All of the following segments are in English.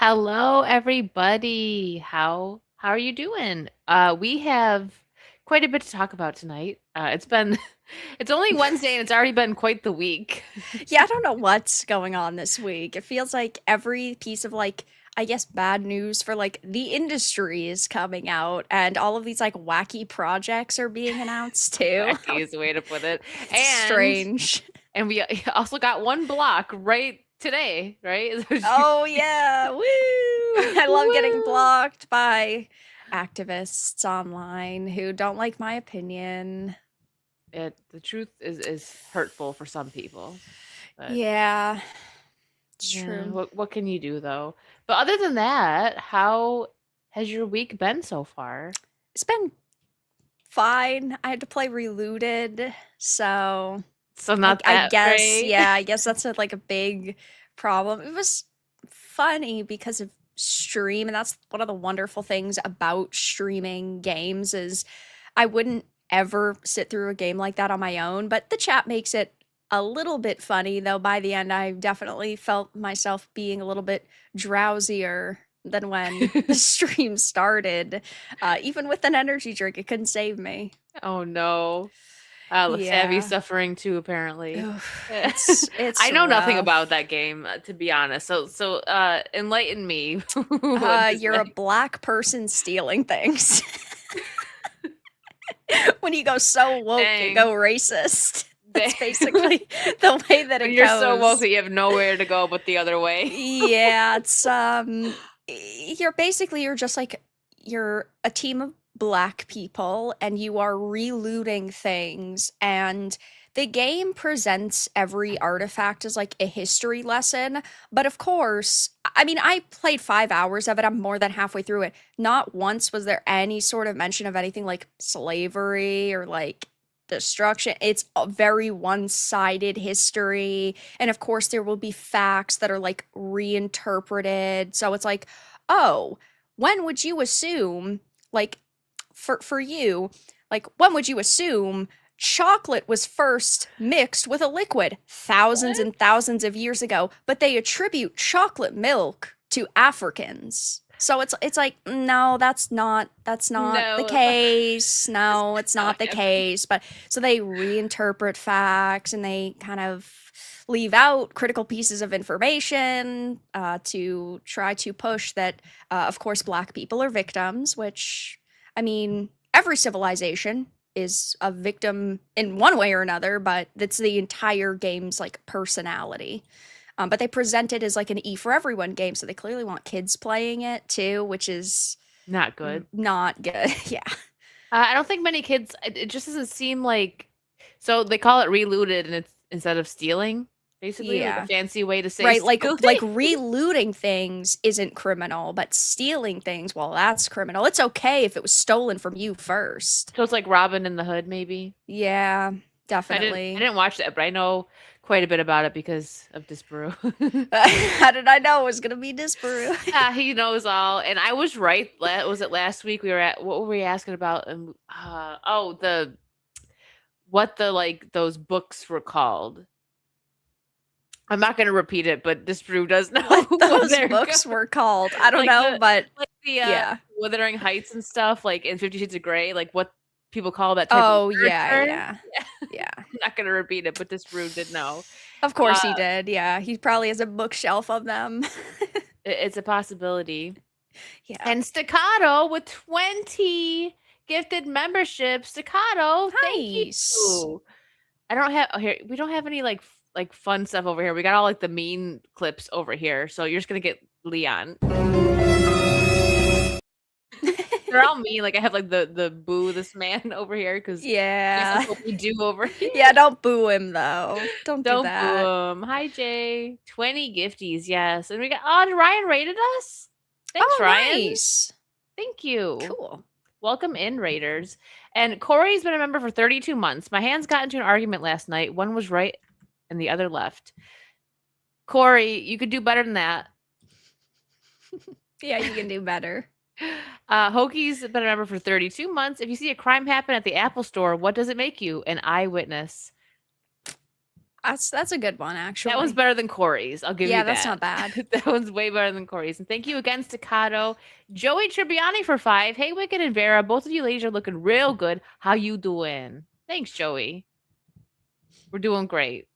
Hello, everybody. How are you doing? We have quite a bit to talk about tonight. It's been it's only Wednesday and it's already been quite the week. Yeah, I don't know what's going on this week. It feels like every piece of I guess bad news for the industry is coming out and all of these wacky projects are being announced too. Wacky is the way to put it. It's And strange. and we also got one block right today, right? Oh yeah, woo! I love getting Woo! blocked by activists online who don't like my opinion. The truth is hurtful for some people, but Yeah, it's yeah, true. what can you do though? But other than that, how has your week been so far? It's been fine. I had to play Reloaded, so So I not I that guess, great. yeah, I guess that's a big problem. It was funny because of stream, and that's one of the wonderful things about streaming games is I wouldn't ever sit through a game like that on my own, but the chat makes it a little bit funny, though by the end I definitely felt myself being a little bit drowsier than when the stream started. Even with an energy drink, it couldn't save me. Oh no. Savvy's Yeah. suffering too, apparently. Oof, it's I know nothing about rough. that game, to be honest. So enlighten me. What is You're a like? black person stealing things. When you go so woke, you Dang. go racist. Dang. That's basically the way that When it you're so woke goes. that you have nowhere to go but the other way. Yeah, it's you're just you're a team of black people and you are relooting things, and the game presents every artifact as like a history lesson. But of course, I mean, I played 5 hours of it. I'm more than halfway through it. Not once was there any sort of mention of anything like slavery or like destruction. It's a very one-sided history, and of course there will be facts that are like reinterpreted. So it's like, oh, when would you assume, like, for you, like, when would you assume chocolate was first mixed with a liquid thousands What? and thousands of years ago, but they attribute chocolate milk to Africans. So it's like, no, that's not the No, case. that's No, it's not what not the happened. case. But so they reinterpret facts and they kind of leave out critical pieces of information to try to push that, of course, black people are victims, which, I mean, every civilization is a victim in one way or another, but that's the entire game's like personality. But they present it as like an E for everyone game, so they clearly want kids playing it too, which is Not good. not good. Yeah. I don't think many kids. It just doesn't seem like. So they call it relooted, and it's instead of stealing, basically like a Yeah. fancy way to say Right, stealing. like relooting things isn't criminal, but stealing things, well, that's criminal. It's okay if it was stolen from you first. So it's like Robin in the Hood, maybe. Yeah, I definitely. didn't watch that, but I know quite a bit about it because of Disparu. How did I know it was gonna be Disparu? He knows all, and I was right. Was it last week? We were at what were we asking about? Oh, the what the like those books were called. I'm not gonna repeat it, but Disparu does know What what those they're books were called, I don't like know, but the yeah. Wuthering Heights and stuff, like in 50 Shades of Grey, like what people call that type of Oh, yeah, literature. yeah. Yeah. I'm not gonna repeat it, but Disparu did know. Of course Uh, he did, yeah, he probably has a bookshelf of them. it's a possibility. Yeah. And Staccato with 20 gifted memberships. Staccato, thank Nice. you. I don't have here. We don't have any like fun stuff over here. We got all like the mean clips over here. So you're just gonna get Leon. They're all mean. Like I have like the boo this man over here because I guess Yeah. that's what we do over here. Yeah, don't boo him, though. Don't do Don't boo that. him. Hi Jay. 20 gifties, yes. And we got Ryan rated us. Thanks, Oh, Ryan. nice. Thank you. Cool. Welcome in, Raiders. And Corey's been a member for 32 months. My hands got into an argument last night. One was right and the other left. Corey, you could do better than that. Yeah, you can do better. Hoki's been a member for 32 months. If you see a crime happen at the Apple store, what does it make you? An eyewitness. That's a good one, That one's actually. better than Corey's. I'll give Yeah, you that's that. not bad. That one's way better than Corey's. And thank you again, Staccato. Joey Tribbiani for 5. Hey, Wicked and Vera. Both of you ladies are looking real good. How you doing? Thanks, Joey. We're doing great.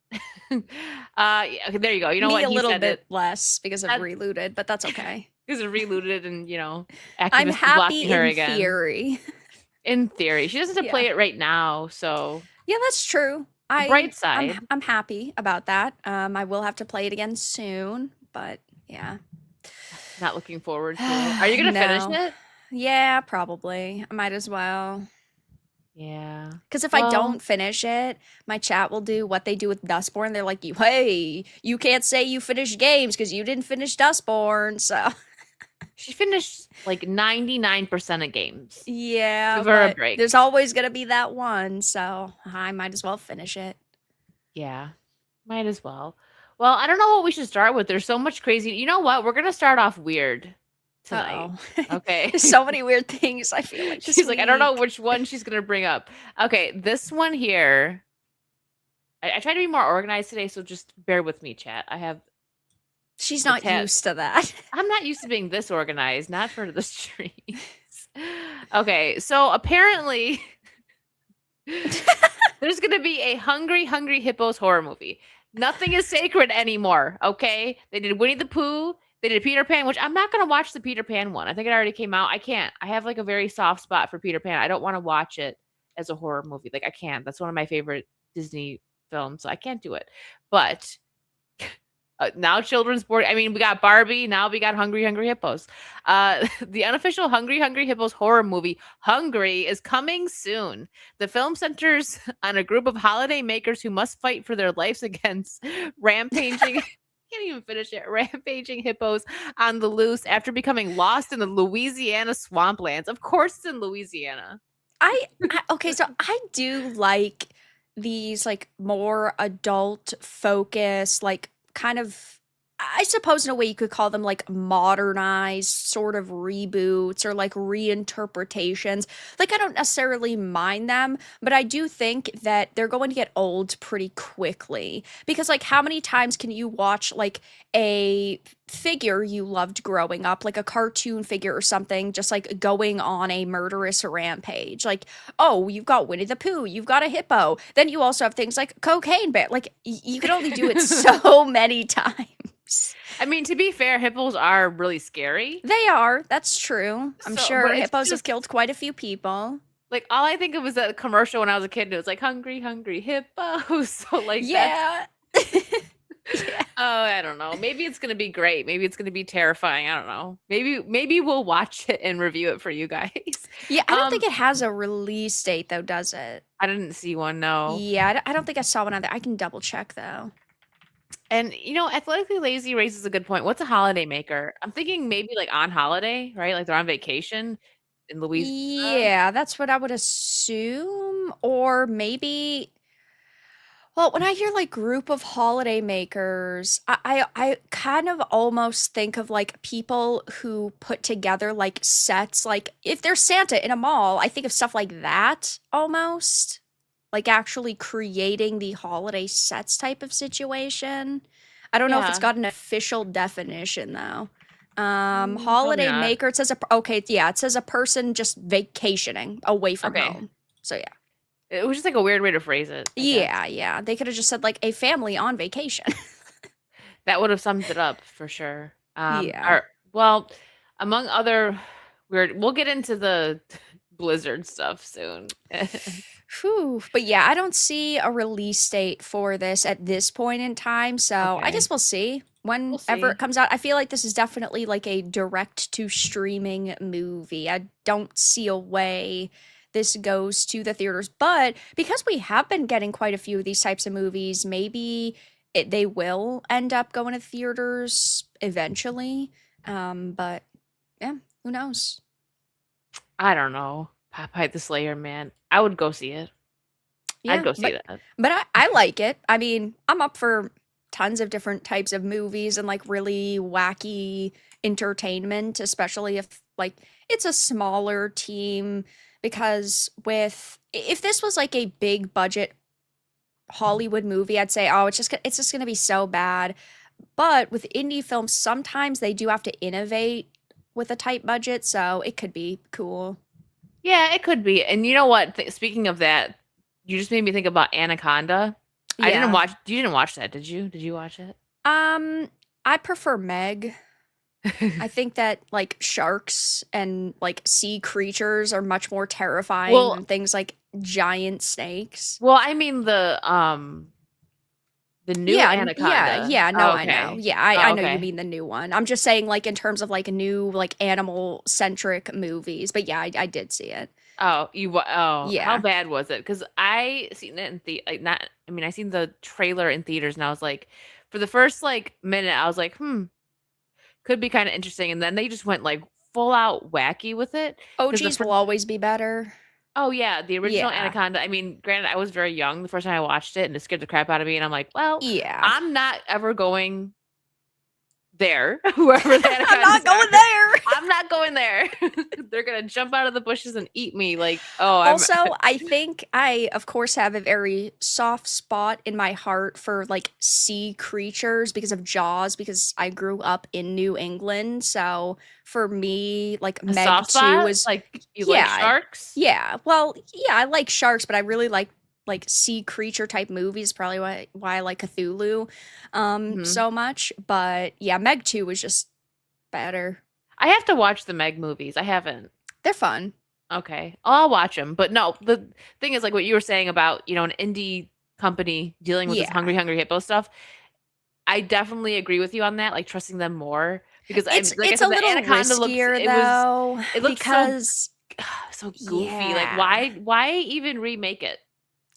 Yeah, okay, there you go. You know Me what? a He little said bit it. less because of That Relooted, but that's okay. is relooted and, I'm activists are happy blocking her in again. theory. In theory. She doesn't have to Yeah. play it right now, so Yeah, that's true. the bright side. I'm happy about that. I will have to play it again soon, but yeah. Not looking forward to it. Are you gonna finish No. it? Yeah, probably. I might as well. Yeah. Because if I Well, don't finish it, my chat will do what they do with Dustborn. They're like, hey, you can't say you finished games because you didn't finish Dustborn. So, she finished like 99% of games. yeah, Give her a but break. there's always going to be that one. So, I might as well finish it. Yeah. Might as well. Well, I don't know what we should start with. There's so much crazy. You know what? We're gonna start off weird tonight. Uh-oh. Okay. There's so many weird things I feel like this She's like, I don't know week. which one she's gonna bring up. Okay, this one here. I try to be more organized today, so just bear with me, chat. I have She's the not tab. used to that. I'm not used to being this organized, not for the streams. Okay, so apparently there's gonna be a Hungry Hungry Hippos horror movie. Nothing is sacred anymore, okay? They did Winnie the Pooh, they did Peter Pan, which I'm not gonna watch the Peter Pan one. I think it already came out. I can't. I have like a very soft spot for Peter Pan. I don't want to watch it as a horror movie. Like I can't. That's one of my favorite Disney films, so I can't do it. But now children's board. I mean, we got Barbie. Now we got Hungry Hungry Hippos. The unofficial Hungry Hungry Hippos horror movie, Hungry, is coming soon. The film centers on a group of holiday makers who must fight for their lives against rampaging. Can't even finish it. Rampaging hippos on the loose after becoming lost in the Louisiana swamplands. Of course, it's in Louisiana. Okay, so I do like these like more adult focused, like kind of I suppose in a way you could call them like modernized sort of reboots or like reinterpretations. Like I don't necessarily mind them, but I do think that they're going to get old pretty quickly because like how many times can you watch like a figure you loved growing up, like a cartoon figure or something, just like going on a murderous rampage? Like, oh, you've got Winnie the Pooh, you've got a hippo. Then you also have things like Cocaine Bear. Like, you can only do it so many times. I mean, to be fair, hippos are really scary. They are. That's true. I'm So, sure but it's hippos have just killed quite a few people. like all I think of was that commercial when I was a kid. And it was like hungry, hungry hippos. So like that's Yeah. Yeah. oh, I don't know. Maybe it's gonna be great. Maybe it's gonna be terrifying. I don't know. Maybe we'll watch it and review it for you guys. Yeah, I don't think Um, it has a release date though, does it? I didn't see one. No. Yeah, I don't think I saw one either. I can double check though. And athletically lazy raises a good point. What's a holiday maker? I'm thinking maybe like on holiday, right? Like they're on vacation in Louisiana. Yeah, that's what I would assume. Or maybe, well, when I hear like group of holiday makers, I kind of almost think of like people who put together like sets. Like if there's Santa in a mall, I think of stuff like that almost. Like actually creating the holiday sets type of situation. I don't know if it's Yeah. got an official definition though. Probably Holiday not. maker, it says okay, yeah, it says a person just vacationing away from Okay. home. So yeah. It was just like a weird way to phrase it, I guess. Yeah, yeah. They could have just said like a family on vacation. That would have summed it up for sure. Yeah. Our well, among other weird we'll get into the Blizzard stuff soon. Whew. But yeah, I don't see a release date for this at this point in time. So I Okay. guess we'll see We'll whenever see. it comes out. I feel like this is definitely like a direct to streaming movie. I don't see a way this goes to the theaters. But because we have been getting quite a few of these types of movies, maybe they will end up going to theaters eventually. But yeah, who knows? I don't know. Popeye the Slayer, man. I would go see it. I'd Yeah, go see that. but I like it. I mean, I'm up for tons of different types of movies and like really wacky entertainment, especially if like it's a smaller team. Because with if this was like a big budget Hollywood movie, I'd say, oh, it's just gonna be so bad. But with indie films, sometimes they do have to innovate with a tight budget, so it could be cool. Yeah, it could be. And you know what? Speaking of that, you just made me think about Anaconda. I didn't Yeah. watch. You didn't watch that, did you? Did you watch it? Um, I prefer Meg. I think that like sharks and like sea creatures are much more terrifying Well, than things like giant snakes. I mean the new Yeah, yeah, Anaconda. yeah. No, Oh, I know. okay. Yeah, Oh, I know you okay. mean the new one. I'm just saying, like in terms of like new like animal centric movies. But yeah, I did see it. Oh, how Yeah. bad was it? Because I seen it in like not. I mean, I seen the trailer in theaters, and I was like, for the first like minute, I was like, could be kind of interesting, and then they just went like full out wacky with it. Because the OGs will first, always be better. oh yeah, the original Yeah. Anaconda. I mean, granted, I was very young the first time I watched it, and it scared the crap out of me. And I'm like, well, Yeah. I'm not ever going there, wherever the I'm not anacondas going are. there. I'm not going there. They're gonna jump out of the bushes and eat me. Like, oh, I'm. Also, I think I, of course, have a very soft spot in my heart for like sea creatures because of Jaws, because I grew up in New England. So for me, like A Meg soft 2 spot? is, Like you like yeah, sharks? yeah. Well, yeah, I like sharks, but I really like sea creature type movies, probably why I like Cthulhu Hmm. so much. But yeah, Meg 2 was just better. I have to watch the Meg movies. I haven't. They're fun. Okay, I'll watch them. But no, the thing is, like what you were saying about an indie company dealing with this Yeah. hungry, hungry hippo stuff. I definitely agree with you on that. Like trusting them more because I, like I It's a said, the little anaconda looked. riskier It though looked so because so goofy. Like yeah. why even remake it?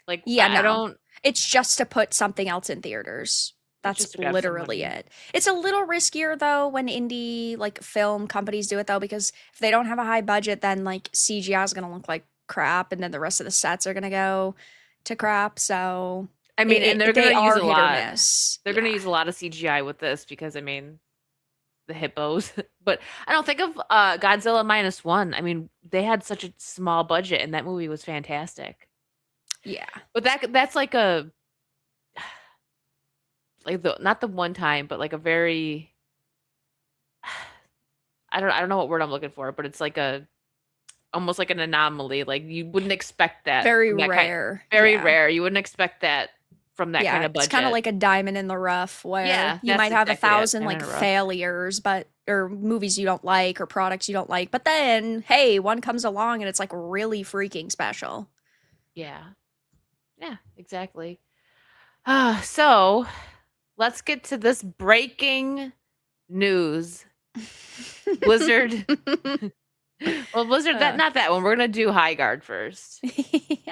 Like Yeah, I no. don't. It's just to put something else in theaters. It's That's just to grab some literally money. it. It's a little riskier though when indie like film companies do it though, because if they don't have a high budget, then like CGI is gonna look like crap, and then the rest of the sets are gonna go to crap. So I mean, and they're they gonna use are a hit or lot. miss. They're gonna Yeah. use a lot of CGI with this because I mean the hippos. But I don't think of Godzilla minus one. I mean, they had such a small budget and that movie was fantastic. Yeah. But that's like a like the not the one time, but like a very I don't know what word I'm looking for, but it's like a almost like an anomaly. Like you wouldn't expect that Very from that kind rare. very Yeah. rare. You wouldn't expect that from that kind Yeah, of it's kind of budget. like a diamond in the rough where Yeah, you that's might have a exactly it. thousand Diamond like in a rough. failures, but or movies you don't like or products you don't like, but then hey, one comes along and it's like really freaking special. Yeah. Yeah, exactly. So let's get to this breaking news. Blizzard. Well, Blizzard, that Uh, not that one. We're gonna do Highguard first.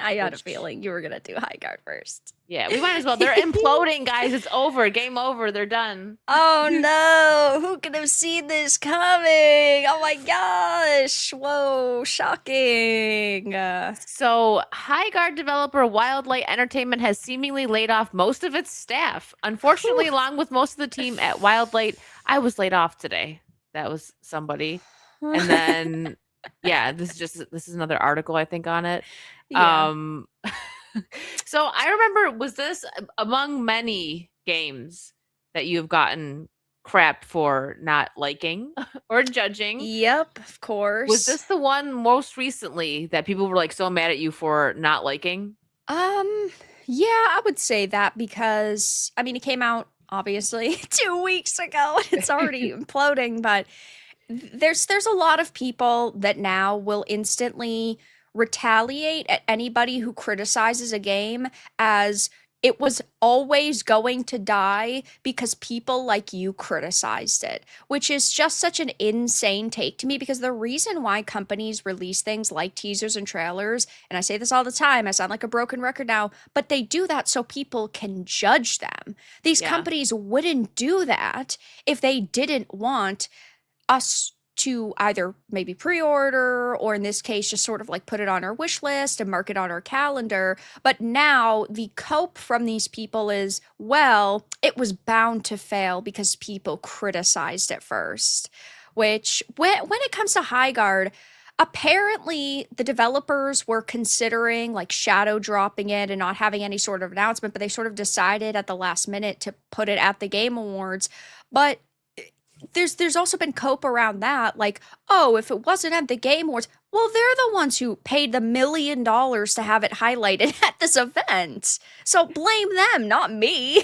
I had a Which, feeling you were gonna do Highguard first. yeah, we might as well. They're imploding, guys. It's over. Game over. They're done. Oh no, who could have seen this coming? Oh my gosh. Whoa, shocking. So, Highguard developer Wildlight Entertainment has seemingly laid off most of its staff. Unfortunately, along with most of the team at Wildlight, I was laid off today. That was somebody. And then, yeah, this is another article I think on it. Yeah. Um, so I remember, was this among many games that you have gotten crap for not liking or judging? Yep, of Was course. this the one most recently that people were like so mad at you for not liking? Um, yeah, I would say that because I mean it came out obviously 2 weeks ago and it's already imploding, but there's a lot of people that now will instantly retaliate at anybody who criticizes a game as it was always going to die because people like you criticized it, which is just such an insane take to me because the reason why companies release things like teasers and trailers, and I say this all the time, I sound like a broken record now, but they do that so people can judge them. These Yeah. companies wouldn't do that if they didn't want us to either maybe pre-order or in this case just sort of like put it on our wish list and mark it on our calendar. But now the cope from these people is, well, it was bound to fail because people criticized it first. Which when it comes to Highguard, Apparently, the developers were considering like shadow dropping it and not having any sort of announcement, but they sort of decided at the last minute to put it at the Game Awards. But there's also been cope around that, like, oh, if it wasn't at the Game Awards, well, they're the ones who paid the $1 million to have it highlighted at this event. So blame them, not me.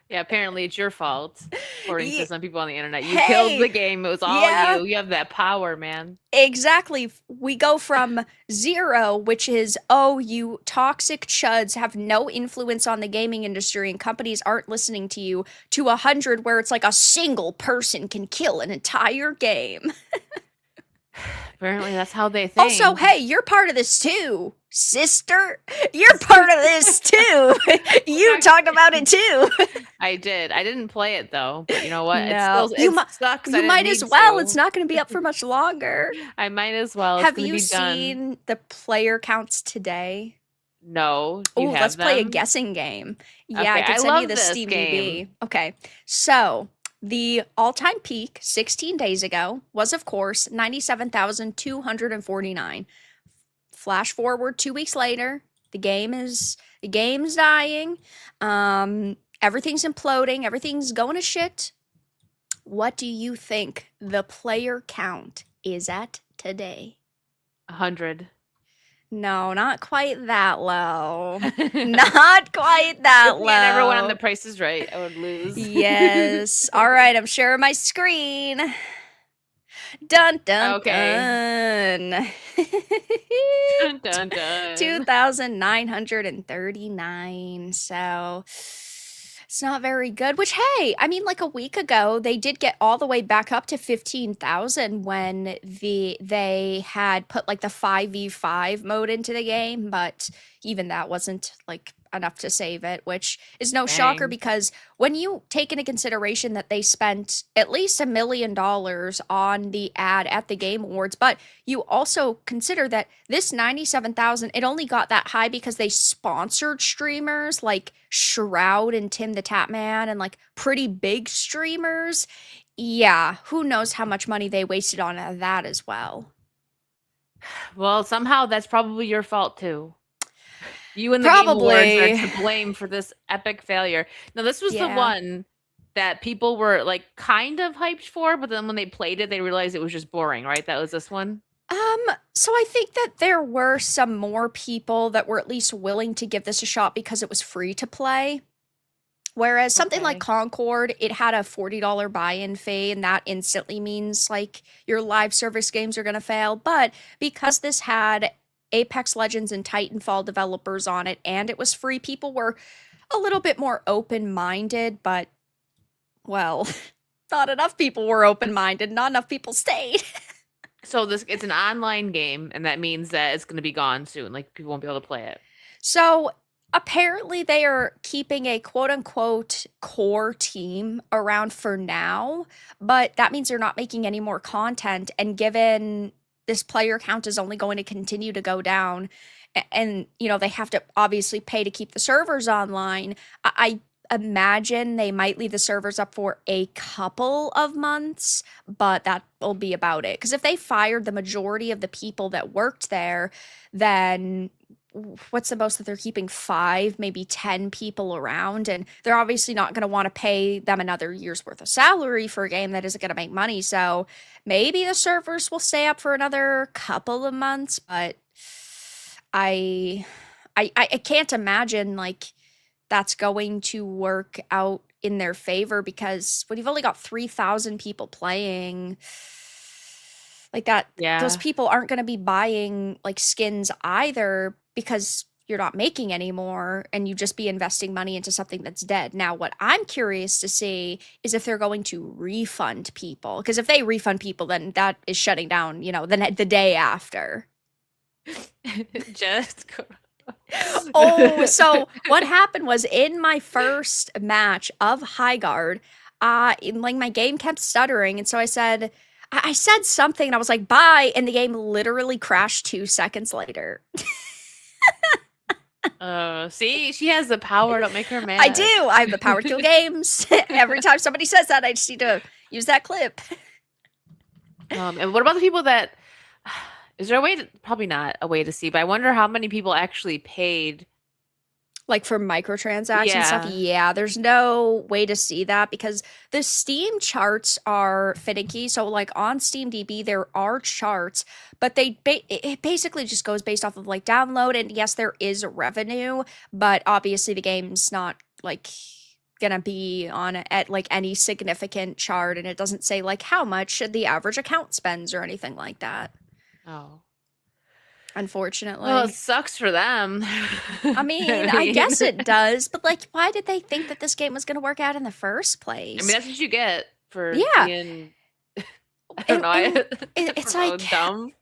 Yeah, apparently it's your fault, according to Ye- some people on the internet. You killed the Hey, game. It was all yeah. you. You have that power, man. Exactly. We go from 0, which is, oh, you toxic chuds have no influence on the gaming industry and companies aren't listening to you, to 100, where it's like a single person can kill an entire game. Apparently that's how they think. Also, hey, you're part of this too, sister. You're part of this too. You talk about it too. I did. I didn't play it though, but you know what? No, It sucks. you might as well. It's not going to be up for much longer. I might as well. Have you seen the player counts today? No. Oh, let's play a guessing game. Yeah, I can send you the Steam DB. Okay, so the all-time peak 16 days ago was, of course, 97,249. Flash forward 2 weeks later, the game's dying. Everything's imploding. Everything's going to shit. What do you think the player count is at today? 100. No, not quite that low. Not quite that low. And everyone on The Price is Right, I would lose. Yes. All right, I'm sharing my screen. Dun dun dun. Dun dun dun. 2,939. So it's not very good. Which, hey, I mean, like a week ago, they did get all the way back up to 15,000 when they had put like the 5v5 mode into the game, but even that wasn't like enough to save it, which is no shocker, because when you take into consideration that they spent at least $1 million on the ad at the Game Awards, but you also consider that this 97,000, it only got that high because they sponsored streamers like Shroud and Tim the Tatman and like pretty big streamers. Yeah, who knows how much money they wasted on that as well. Well, somehow that's probably your fault too. You and the Game Awards are to blame for this epic failure. Now, this was the one that people were like kind of hyped for, but then when they played it, they realized it was just boring, right? That was this one? So I think that there were some more people that were at least willing to give this a shot because it was free to play. Whereas something like Concord, it had a $40 buy-in fee, and that instantly means like your live service games are going to fail. But because this had Apex Legends and Titanfall developers on it, and it was free, people were a little bit more open-minded, but, well, not enough people were open-minded, not enough people stayed. So it's an online game, and that means that it's going to be gone soon, like people won't be able to play it. So apparently they are keeping a quote-unquote core team around for now, but that means they're not making any more content, and given this player count is only going to continue to go down, and you know they have to obviously pay to keep the servers online, I imagine they might leave the servers up for a couple of months, but that will be about it. Because if they fired the majority of the people that worked there, then what's the most that they're keeping? 5, maybe 10 people around, and they're obviously not going to want to pay them another year's worth of salary for a game that isn't going to make money. So maybe the servers will stay up for another couple of months, but I can't imagine like that's going to work out in their favor, because when you've only got 3,000 people playing like that, those people aren't going to be buying like skins either, because you're not making anymore and you just be investing money into something that's dead. Now, what I'm curious to see is if they're going to refund people, because if they refund people, then that is shutting down, you know, the day after. Just Oh, so what happened was in my first match of Highguard, like my game kept stuttering, and so I said something, and I was like, bye, and the game literally crashed 2 seconds later. See, she has the power. Don't make her mad. I do. I have the power to kill games. Every time somebody says that, I just need to use that clip. And what about the people that Is there a way to, probably not a way to see, but I wonder how many people actually paid. Like for microtransaction stuff, Yeah. yeah, there's no way to see that because the Steam charts are finicky. So like on SteamDB, there are charts, but it basically just goes based off of like download. And yes, there is revenue, but obviously the game's not like gonna be on at like any significant chart, and it doesn't say like how much the average account spends or anything like that. Oh. Well, it Unfortunately. sucks for them. I I mean, I mean, guess it does, but like, why did they think that this game was going to work out in the first I mean place? that's what you get for Yeah, being, I don't and, know, and it's for like dumb.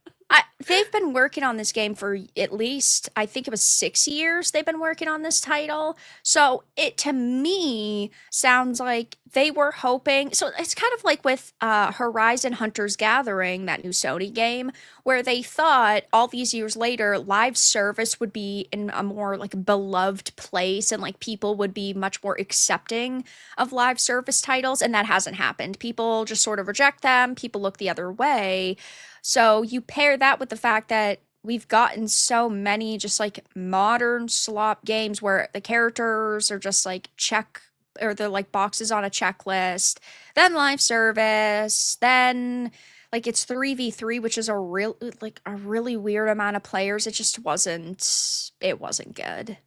they've been working on this game for at least, I think it was 6 years they've been working on this title. So it to me sounds like they were hoping. So it's kind of like with Horizon Hunters Gathering, that new Sony game, where they thought all these years later, live service would be in a more like beloved place and like people would be much more accepting of live service titles. And that hasn't happened. People just sort of reject them, people look the other way. So you pair that with the fact that we've gotten so many just like modern slop games where the characters are just like check or they're like boxes on a checklist, then live service, then like it's 3v3, which is a real like a really weird amount of players. It wasn't good.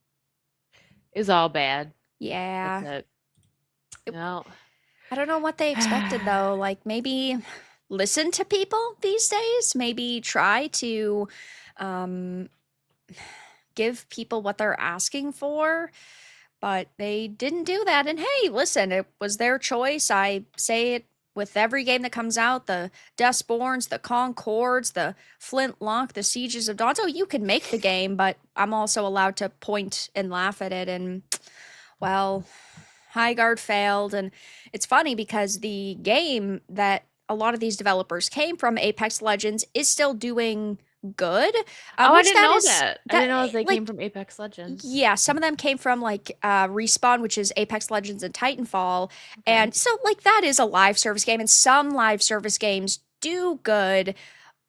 Is all bad. That's Yeah. it. It, No. I don't know what they expected though. Like maybe listen to people these days, maybe try to um give people what they're asking for, but they didn't do that. And hey, listen, it was their choice. I say it with every game that comes out, the Dustborns, the Concords, the Flintlock, the Sieges of Dawn. So you can make the game, but I'm also allowed to point and laugh at it. And well, Highguard failed. And it's funny because the game that a lot of these developers came from, Apex Legends, is still doing good. Oh, I Which didn't that know is that. I that didn't know they came like from Apex Legends. yeah, some of them came from like Respawn, which is Apex Legends and Titanfall. Okay. And so like that is a live service game, and some live service games do good,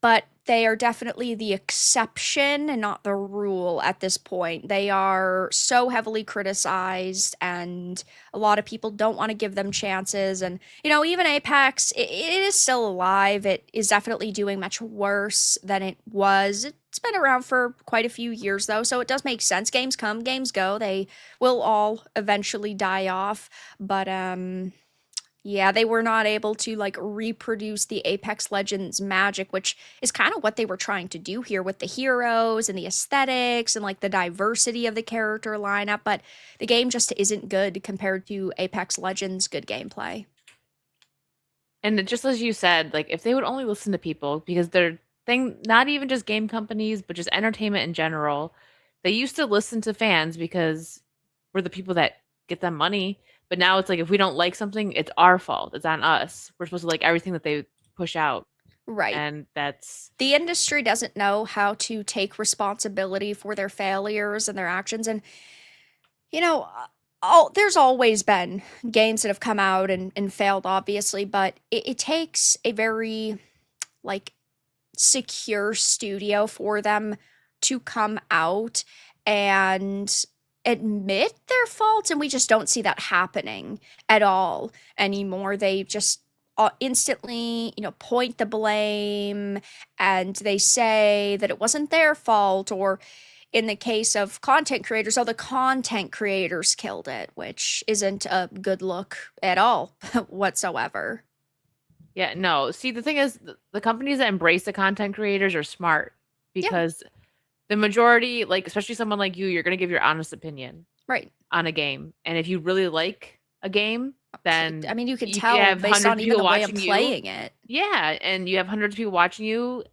but they are definitely the exception and not the rule at this point. They are so heavily criticized, and a lot of people don't want to give them chances. And, even Apex, it is still alive. It is definitely doing much worse than it was. It's been around for quite a few years, though, so it does make sense. Games come, games go. They will all eventually die off. But, yeah, they were not able to like reproduce the Apex Legends magic, which is kind of what they were trying to do here with the heroes and the aesthetics and like the diversity of the character lineup. But the game just isn't good compared to Apex Legends' good gameplay. And just as you said, like if they would only listen to people, because they're thing not even just game companies, but just entertainment in general, they used to listen to fans because we're the people that get them money. But now it's like if we don't like something, it's our fault. It's on us. We're supposed to like everything that they push out. Right. And that's The industry doesn't know how to take responsibility for their failures and their actions. And, you know, there's always been games that have come out and failed, obviously, but it takes a very like secure studio for them to come out and admit their faults, and we just don't see that happening at all anymore. They just instantly, point the blame, and they say that it wasn't their fault, or in the case of content creators, oh, the content creators killed it, which isn't a good look at all whatsoever. yeah, no. See, the thing is the companies that embrace the content creators are smart Yeah, because the majority, like especially someone like you're going to give your honest opinion right. on a game. And if you really like a game, I then mean, you can you tell have based hundreds on of even people the way I'm watching you. playing it. Yeah, and you have hundreds of people watching you.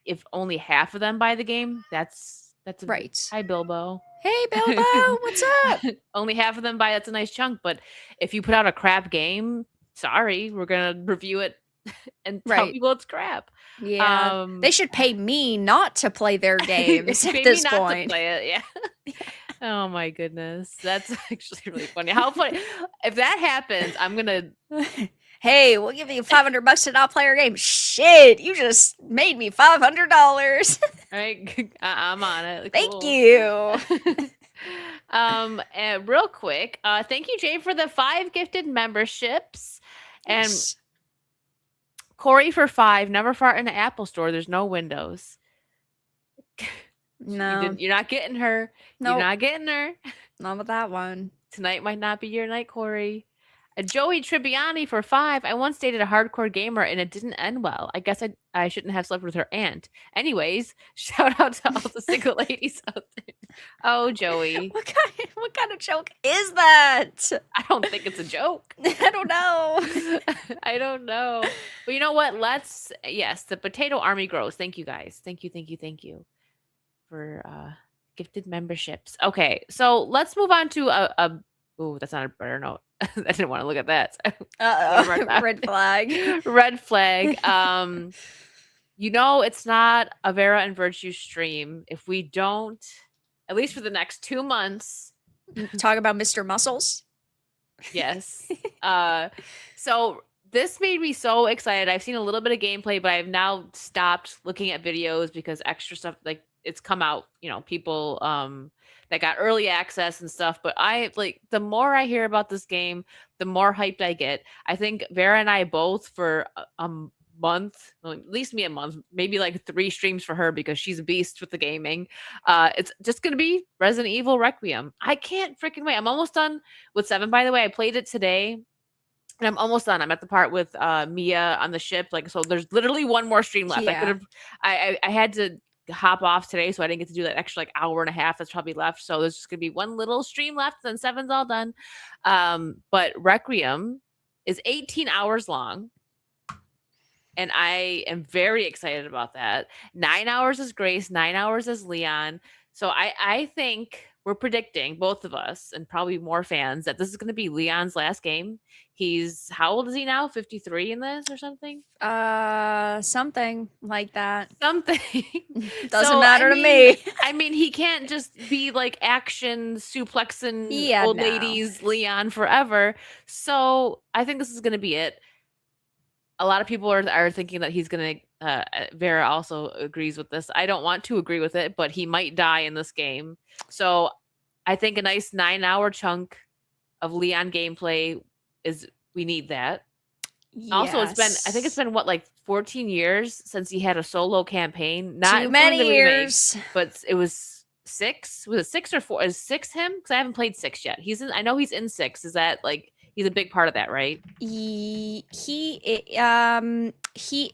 If only half of them buy the game, that's a Right. hi Bilbo. Hey, Bilbo, what's up? Only half of them buy, that's a nice chunk. But if you put out a crap game, sorry, we're gonna review it and tell Right. people it's crap. Yeah. They Um, should pay me not to play their games at pay me this not to point. play it. Yeah. Oh my goodness. That's actually really funny. How funny. If that happens, I'm gonna Hey, we'll give you $500 to not play our game. Shit, you just made me $500. Right? I'm on it. Thank Cool. you. And real quick, thank you, Jay, for the 5 gifted memberships. And Yes. Corey for 5. Never fart in an Apple store. There's no windows. No. You're not getting her. You're Nope. not getting her. Not with that one. Tonight might not be your night, Corey. Joey Tribbiani for 5. I once dated a hardcore gamer and it didn't end well. I guess I shouldn't have slept with her aunt. Anyways, shout out to all the single ladies out there. Oh, Joey. What kind of joke is that? I don't think it's a joke. I don't know. I don't know. But you know what? Yes, the potato army grows. Thank you guys. Thank you for gifted memberships. Okay, so let's move on to a ooh, that's not a better note. I didn't want to look at that. Uh-oh. Red flag. Red flag. It's not a Vera and Virtue stream if we don't, at least for the next 2 months. Talk about Mr. Muscles. Yes. So this made me so excited. I've seen a little bit of gameplay, but I've now stopped looking at videos because extra stuff, like, it's come out, people that got early access and stuff. But the more I hear about this game, the more hyped I get. I think Vera and I both for a month, well, at least me a month, maybe like 3 streams for her because she's a beast with the gaming. It's just gonna be Resident Evil Requiem. I can't freaking wait. I'm almost done with 7, by the way. I played it today and I'm almost done. I'm at the part with Mia on the ship. So there's literally one more stream left. Yeah. I had to hop off today, so I didn't get to do that extra hour and a half that's probably left. So there's just gonna be one little stream left, then 7's all done. But Requiem is 18 hours long. And I am very excited about that. 9 hours is Grace, 9 hours is Leon. So I think we're predicting, both of us, and probably more fans, that this is going to be Leon's last game. He's, how old is he now? 53 in this or something? Something like that. Something. Doesn't matter to me. I mean, he can't just be like action suplexing old ladies Leon forever. So I think this is going to be it. A lot of people are thinking that he's going to, Vera also agrees with this. I don't want to agree with it, but he might die in this game. So I think a nice 9-hour chunk of Leon gameplay we need that. Yes. Also, I think it's been what, like 14 years since he had a solo campaign. Not too many years. But it was 6. Was it 6 or 4? Is 6 him? Because I haven't played 6 yet. I know he's in 6. Is that he's a big part of that, right? He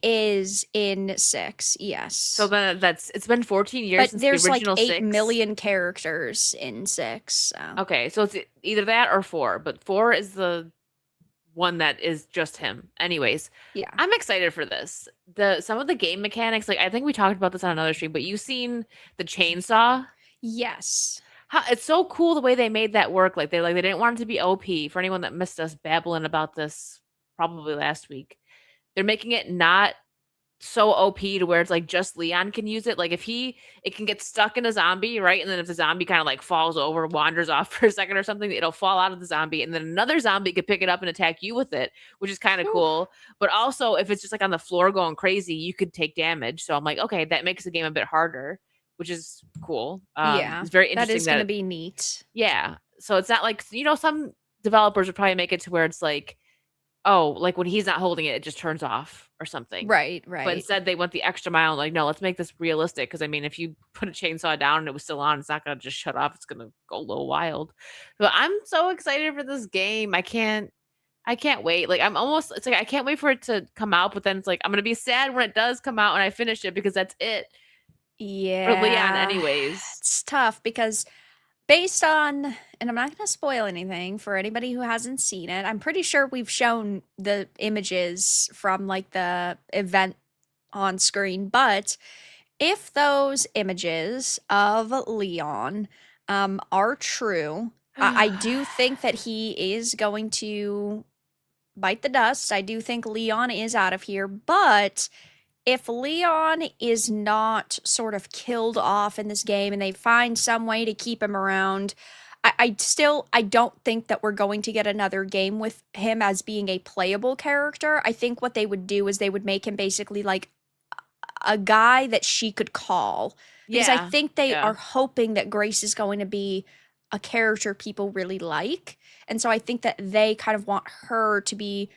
is in 6, yes. So then it's been 14 years since the original 6. There's 8 million characters in 6. So. Okay, so it's either that or 4, but 4 is the one that is just him. Anyways, yeah, I'm excited for this. Some of the game mechanics, I think we talked about this on another stream, but you've seen the chainsaw? Yes. It's so cool the way they made that work. They didn't want it to be OP. For anyone that missed us babbling about this probably last week, they're making it not so OP to where it's just Leon can use it. It can get stuck in a zombie, right? And then if the zombie kind of falls over, wanders off for a second or something, it'll fall out of the zombie, and then another zombie could pick it up and attack you with it, which is kind of cool. But also, if it's just on the floor going crazy, you could take damage. So I'm okay, that makes the game a bit harder, which is cool. Yeah, it's very interesting. That is going to be neat. Yeah. So it's not some developers would probably make it to where it's when he's not holding it, it just turns off or something. Right. But instead they went the extra mile. No, let's make this realistic. Because if you put a chainsaw down and it was still on, it's not going to just shut off. It's going to go a little wild. But I'm so excited for this game. I can't wait. I can't wait for it to come out. But then it's I'm going to be sad when it does come out and I finish it because that's it. Yeah. For Leon anyways. It's tough because based on, and I'm not going to spoil anything for anybody who hasn't seen it, I'm pretty sure we've shown the images from the event on screen, but if those images of Leon are true, I do think that he is going to bite the dust. I do think Leon is out of here, but if Leon is not sort of killed off in this game and they find some way to keep him around, I don't think that we're going to get another game with him as being a playable character. I think what they would do is they would make him basically like a guy that she could call, because I Yeah. think they Yeah. are hoping that Grace is going to be a character people really like. And so I think that they kind of want her to be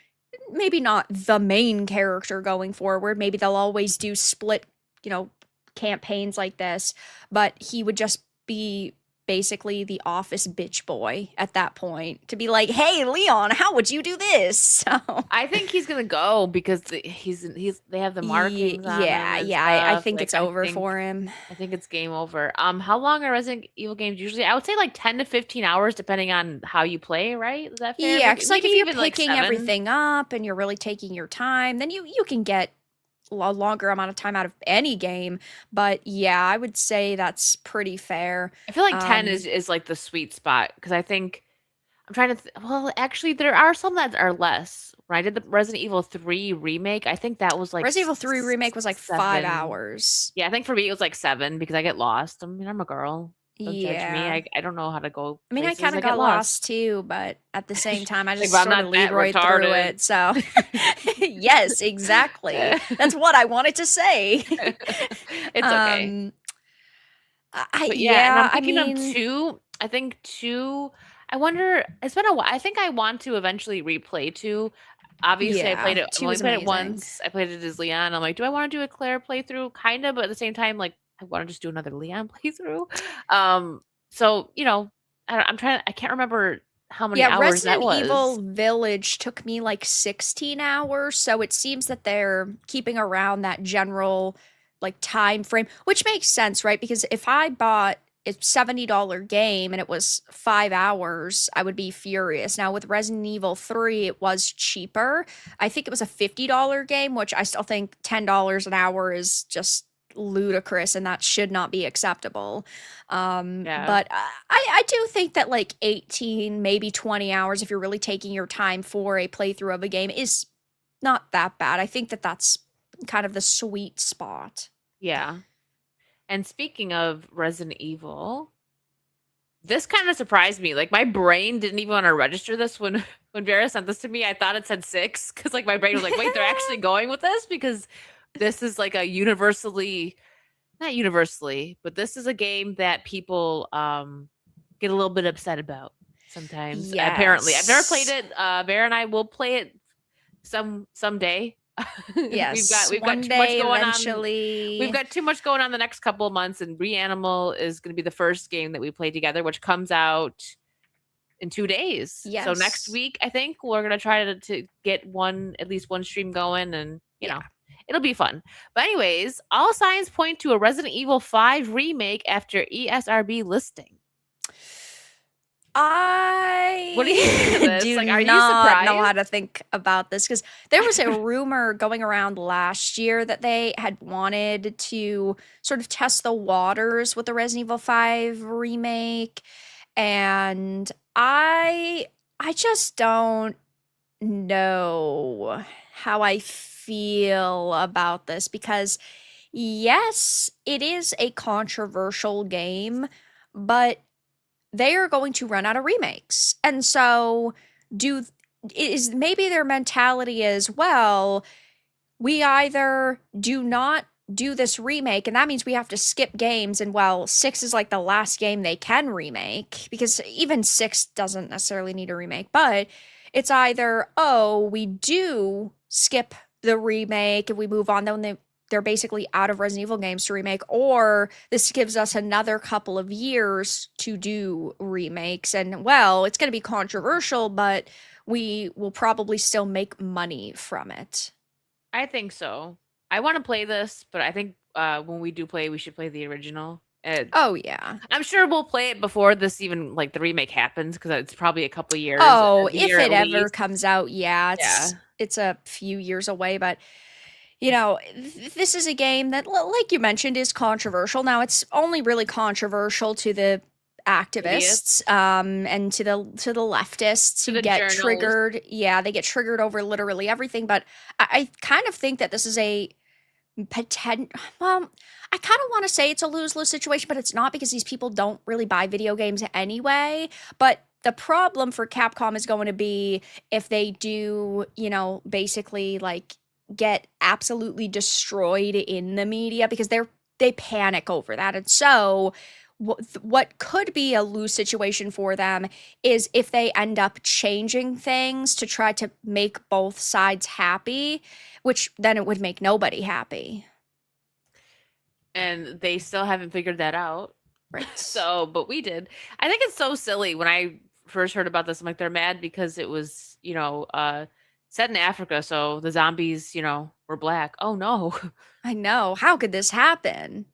maybe not the main character going forward. Maybe they'll always do split, you know, campaigns like this, but he would just be basically the office bitch boy at that point to be like, "Hey, Leon, how would you do this?" So, I think he's gonna go because he's they have the markings on him and yeah, I stuff. think Like it's over for him. I think it's game over. How long are Resident Evil games usually? I would say like 10 to 15 hours depending on how you play, right? Is that fair? Yeah, Maybe because like maybe if you're even like picking 7. everything up and you're really taking your time, then you can get a longer amount of time out of any game. But yeah, I would say that's pretty fair. I feel like 10 Um, is like the sweet spot because I think I'm trying to well, actually there are some that are less. When I did the Resident Evil 3 remake, I think that was like Resident Evil 3 remake was like 7. 5 hours. Yeah, I think for me it was like 7 because I get lost. I mean, I'm a girl. Don't judge me. Yeah. I don't know how to go I mean, I places. kind I of get got lost lost. too, but at the same time, I Like, just but I'm sort of not that Leroyed through retarded. it. So, yes, exactly. That's what I wanted to say. It's okay. um, But yeah, and I'm yeah, I thinking of mean, 2. I think 2 I wonder it's been a while. I think I want to eventually replay 2. Obviously, I yeah, played it I've 2 only is played it amazing. once. I played it as Leon. I'm like, "Do I wanna do a Claire playthrough?" Kinda, but at the same time, like, I wanna just do another Leon playthrough. Um, so, I can't remember how many Yeah, hours that Resident was. Evil Village took me like 16 hours, so it seems that they're keeping around that general like time frame, which makes sense, right? Because if I bought a $70 game and it was 5 hours, I would be furious. Now with Resident Evil 3, it was cheaper. I think it was a $50 game, which I still think $10 an hour is just ludicrous and that should not be acceptable. Yeah. But I do think that like 18, maybe 20 hours, if you're really taking your time for a playthrough of a game, is not that bad. I think that that's kind of the sweet spot. Yeah. And speaking of Resident Evil, this kinda surprised me. Like, my brain didn't even wanna register this when when Vera sent this to me. I thought it said 6 because like, my brain was like, "Wait, they're actually going with this?" Because this is, like, a universally not universally, but this is a game that people, get a little bit upset about sometimes, apparently. I've never played Yes. it. Vera and I will play it someday. Yes. We've got One too much day, going on. We've eventually. got too much going on the next couple of months, and Reanimal is going to be the first game that we play together, which comes out in 2 days. So next Yes. week, I think we're going to try to get at least one stream going, and Yeah. it'll be fun. But anyways, all signs point to a Resident Evil 5 remake after ESRB listing. What do you think of I this? do Like, are you not know how surprised? to think about this because there was a rumor going around last year that they had wanted to sort of test the waters with the Resident Evil 5 remake. And I just don't know how I feel about this because yes, it is a controversial game, but they are going to run out of remakes. And so do is maybe their mentality is, well, we either do not do this remake and that means we have to skip games and well, 6 is like the last game they can remake because even 6 doesn't necessarily need a remake, but it's either oh, we do skip the remake and we move on then they're basically out of Resident Evil games to remake, or this gives us another couple of years to do remakes. And well, it's going to be controversial, but we will probably still make money from it. I think so. I want to play this, but I think when we do play, we should play the original. Oh, yeah. I'm sure we'll play it before this even like the remake happens because it's probably a couple years, Oh, a if year it at ever least. comes out, yeah, Yeah, it's a few years away, but this is a game that like you mentioned is controversial. Now it's only really controversial to the activists idiots and to the leftists to who the get journalists. triggered. Yeah, they get triggered over literally everything, but I kind of think that this is a Well, I kind of want to say it's a lose-lose situation, but it's not because these people don't really buy video games anyway. But the problem for Capcom is going to be if they do, basically like get absolutely destroyed in the media because they panic over that. And so what could be a lose situation for them is if they end up changing things to try to make both sides happy, which then it would make nobody happy. And they still haven't figured that out. Right. So, but we did. I think it's so silly. When I first heard about this, I'm like, they're mad because it was, set in Africa, so the zombies, were black. Oh no. I know. How could this happen?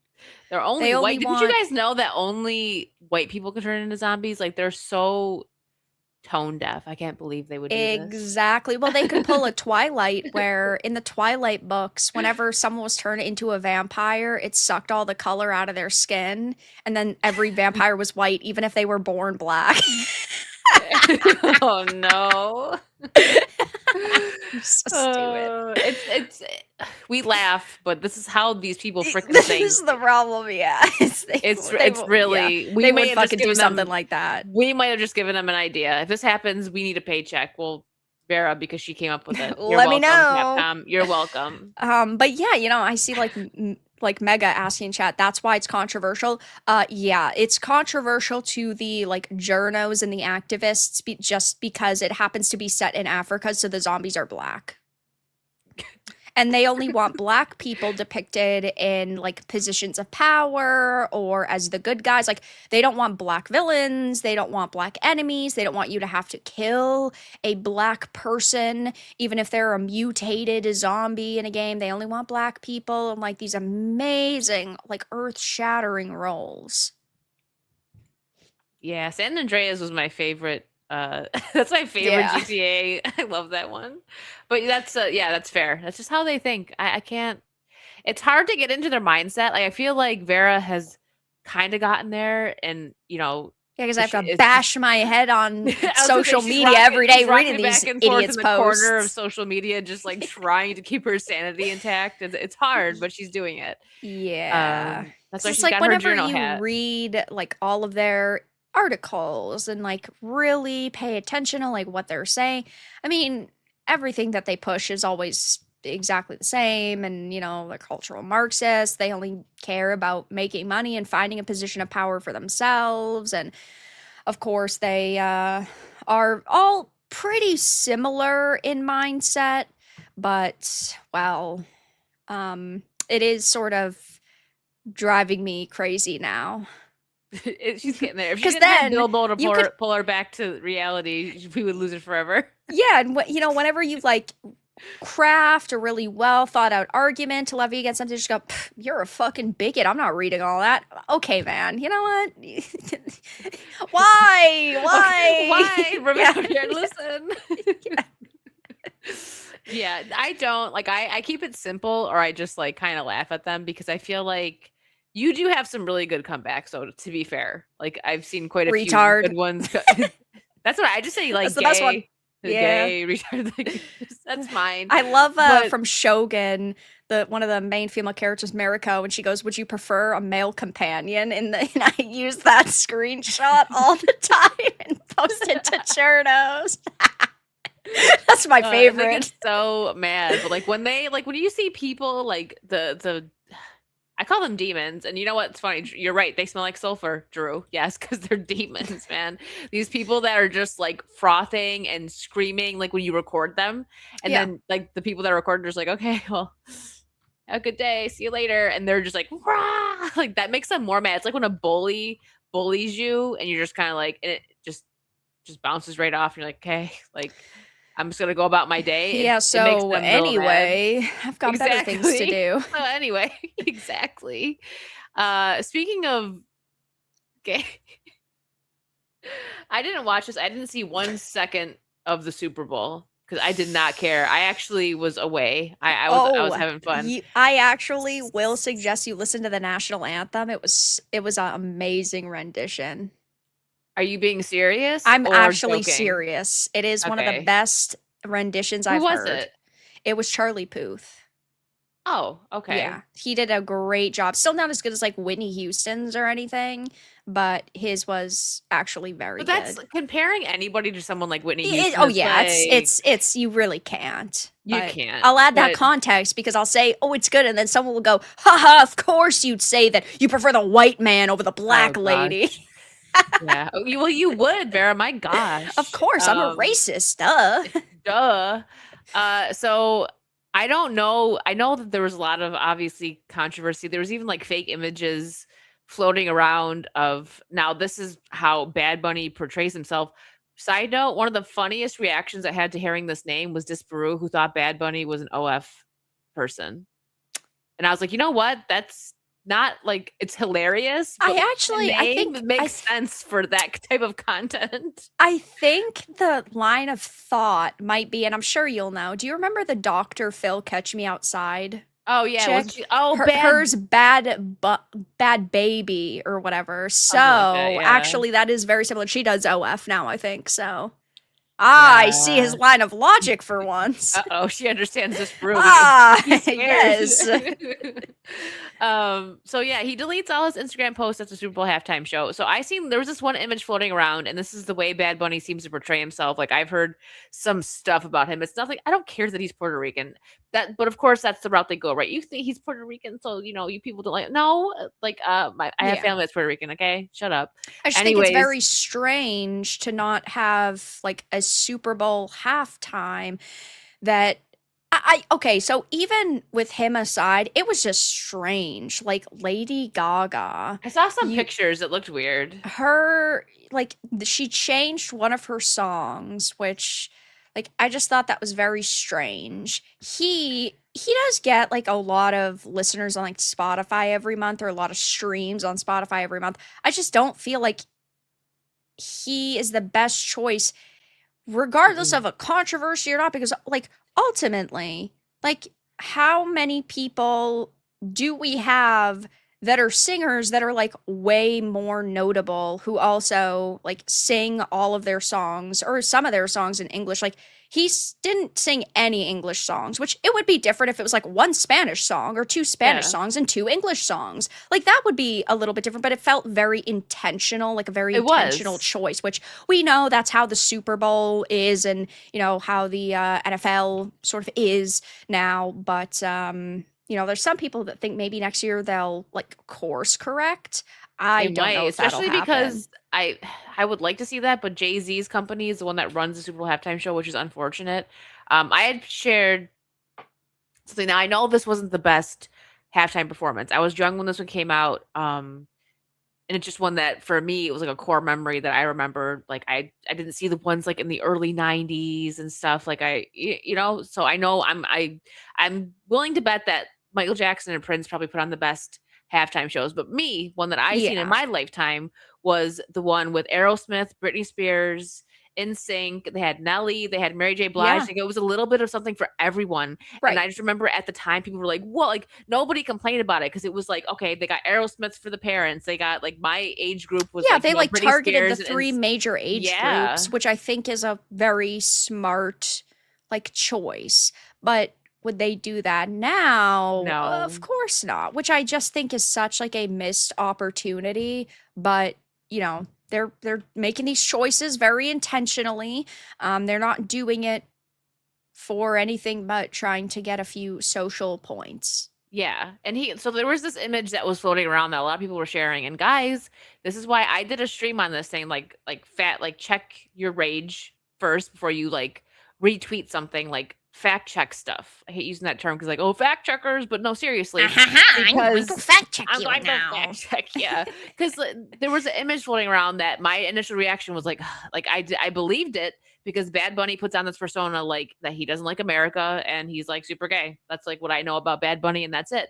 They're only They only white. Didn't you want guys know that only white people can turn into zombies? Like, they're so tone deaf. I can't believe they would do this. exactly. Well, they could pull a Twilight where in the Twilight books, whenever someone was turned into a vampire, it sucked all the color out of their skin, and then every vampire was white, even if they were born black. Oh no. You're so stupid. It's we laugh, but this is how these people freaking This think. is the problem, yeah. It's Yeah. really They may would have just fucking do given something them like that. we might have just given them an idea. If this happens, we need a paycheck. Well, Vera, because she came up with it. You're Let me welcome, know. Capcom. You're welcome. But yeah, I see like Mega asking in chat, that's why it's controversial. Yeah, it's controversial to the like journos and the activists just because it happens to be set in Africa, so the zombies are black. And they only want black people depicted in like positions of power or as the good guys. Like they don't want black villains, they don't want black enemies, they don't want you to have to kill a black person even if they're a mutated zombie in a game. They only want black people and like these amazing, like earth-shattering roles. Yeah, San Andreas was my favorite. That's my favorite Yeah. GTA. I love that one. But that's that's fair. That's just how they think. I can't. It's hard to get into their mindset. Like I feel like Vera has kind of gotten there, and Yeah, because I have to it's bash my head on I was gonna say, social she's media every day she's reading rocking these back and forth idiots' in the corner of posts. social media, just like trying to keep her sanity intact. It's hard, but she's doing it. Yeah. That's 'Cause why it's she's like got her whenever journal you hat. read like all of their articles and like really pay attention to like what they're saying. I mean, everything that they push is always exactly the same and they're cultural Marxists. They only care about making money and finding a position of power for themselves. And of course, they are all pretty similar in mindset, but well, it is sort of driving me crazy now. She's getting there. If she 'Cause didn't have then Bilbo to you could pull her back to reality, we would lose it forever. Yeah, and whenever you like craft a really well thought out argument to levy against something, just go, "You're a fucking bigot. I'm not reading all that." Okay, man. You know what? Why? Okay, why? Yeah. Remember here, listen. Yeah, I don't like I keep it simple or I just like kind of laugh at them because I feel like you do have some really good comebacks, so to be fair. Like I've seen quite a few Retard. good ones. That's what I just say like That's the best one. gay, Yeah. gay, retarded. Like, that's mine. I love But from Shogun, one of the main female characters, Mariko, and she goes, "Would you prefer a male companion?" And I use that screenshot all the time and post it to Chernos. That's my I favorite. get so mad. But like when you see people like the I call them demons, and you know what's funny? You're right. They smell like sulfur, Drew. Yes, because they're demons, man. These people that are just like frothing and screaming, like when you record them, and Yeah. then like the people that record, are just like, okay, well, have a good day, see you later, and they're just like, rah! Like that makes them more mad. It's like when a bully bullies you, and you're just kind of like, and it just bounces right off. And you're like, okay, like I'm just gonna go about my day. Yeah, It makes so them real mad. anyway, I've got better things to Exactly. do. Anyway, exactly. Speaking of gay, I didn't watch this. I didn't see 1 second of the Super Bowl because I did not care. I actually was away. I was having fun. I actually will suggest you listen to the national anthem. It was an amazing rendition. Are you being serious? I'm or actually joking? serious. It is one of the Okay. best renditions Who I've was heard. it? It was Charlie Puth. Oh, okay. Yeah, he did a great job. Still not as good as like Whitney Houston's or anything, but his was actually very But that's good. comparing anybody to someone like Whitney It, Houston oh is yeah, like it's you really can't. you But can't. I'll add that But context because I'll say, "Oh, it's good," and then someone will go, "Haha, of course you'd say that you prefer the white man over the oh black lady." gosh. Yeah. Well, you would, Vera. My Of gosh. course, I'm a racist. Duh. Duh. So I don't know. I know that there was a lot of obviously controversy. There was even like fake images floating around of now this is how Bad Bunny portrays himself. Side note, one of the funniest reactions I had to hearing this name was Disparu, who thought Bad Bunny was an OF person. And I was like, you know what? That's not like it's hilarious, but I the actually, I name think, makes sense for that type of content. I think the line of thought might be, and I'm sure you'll know. Do you remember the Dr. Phil Catch Me Outside Oh yeah, wasn't chick? she? Oh, bad, Hers bad baby or whatever. something like that. So Yeah, actually, that is very similar. She does OF now, I think. So I see his yeah. line of logic for once. Uh-oh, she understands this brew. Ah, He's scared. yes. So yeah, he deletes all his Instagram posts at the Super Bowl halftime show. So I seen there was this one image floating around, and this is the way Bad Bunny seems to portray himself. Like I've heard some stuff about him. It's nothing. I don't care that he's Puerto Rican. But of course that's the route they go, right? You think he's Puerto Rican, so you people don't like. No, like I have Yeah. family that's Puerto Rican. Okay, shut up. I just think it's Anyways, very strange to not have like a Super Bowl halftime that okay, so even with him aside, it was just strange. Like Lady Gaga, I saw some you pictures. It looked weird. her like she changed one of her songs, which like I just thought that was very strange. He does get like a lot of listeners on like Spotify every month or a lot of streams on Spotify every month. I just don't feel like he is the best choice regardless Mm-mm. of a controversy or not because like ultimately like how many people do we have that are singers that are like way more notable who also like sing all of their songs or some of their songs in English like didn't sing any English songs, which it would be different if it was like one Spanish song or two Spanish Yeah, songs and two English songs. Like that would be a little bit different, but it felt very intentional, like a very it intentional was. choice, which we know that's how the Super Bowl is and, how the NFL sort of is now. But, there's some people that think maybe next year they'll like course correct. I They don't might, know if that'll especially happen. because I would like to see that, but Jay-Z's company is the one that runs the Super Bowl halftime show, which is unfortunate. I had shared something. Now I know this wasn't the best halftime performance. I was young when this one came out, and it's just one that for me it was like a core memory that I remember. Like I didn't see the ones like in the early '90s and stuff. Like so I know I'm willing to bet that Michael Jackson and Prince probably put on the best halftime shows. But me, one that I seen in Yeah. my lifetime was the one with Aerosmith, Britney Spears, NSYNC. They had Nelly, they had Mary J. Blige. Yeah. Like it was a little bit of something for everyone. And Right. I just remember at the time people were like, "What?" Like nobody complained about it because it was like, okay, they got Aerosmith for the parents. They got like my age group was Yeah, like they like Britney targeted the Spears three major age yeah, groups, which I think is a very smart like choice. But would they do that now? Of no, course not, which I just think is such like a missed opportunity, but they're making these choices very intentionally. They're not doing it for anything but trying to get a few social points. yeah. And so there was this image that was floating around that a lot of people were sharing. And guys, this is why I did a stream on this thing, like fat, like check your rage first before you like retweet something, like fact check stuff. I hate using that term because like, oh, fact checkers, but no, seriously, I'm going to because fact check I'm you going to now. fact check, yeah. Because there was an image floating around that my initial reaction was like, like I believed it because Bad Bunny puts on this persona like that he doesn't like America and he's like super gay. That's like what I know about Bad Bunny, and that's it.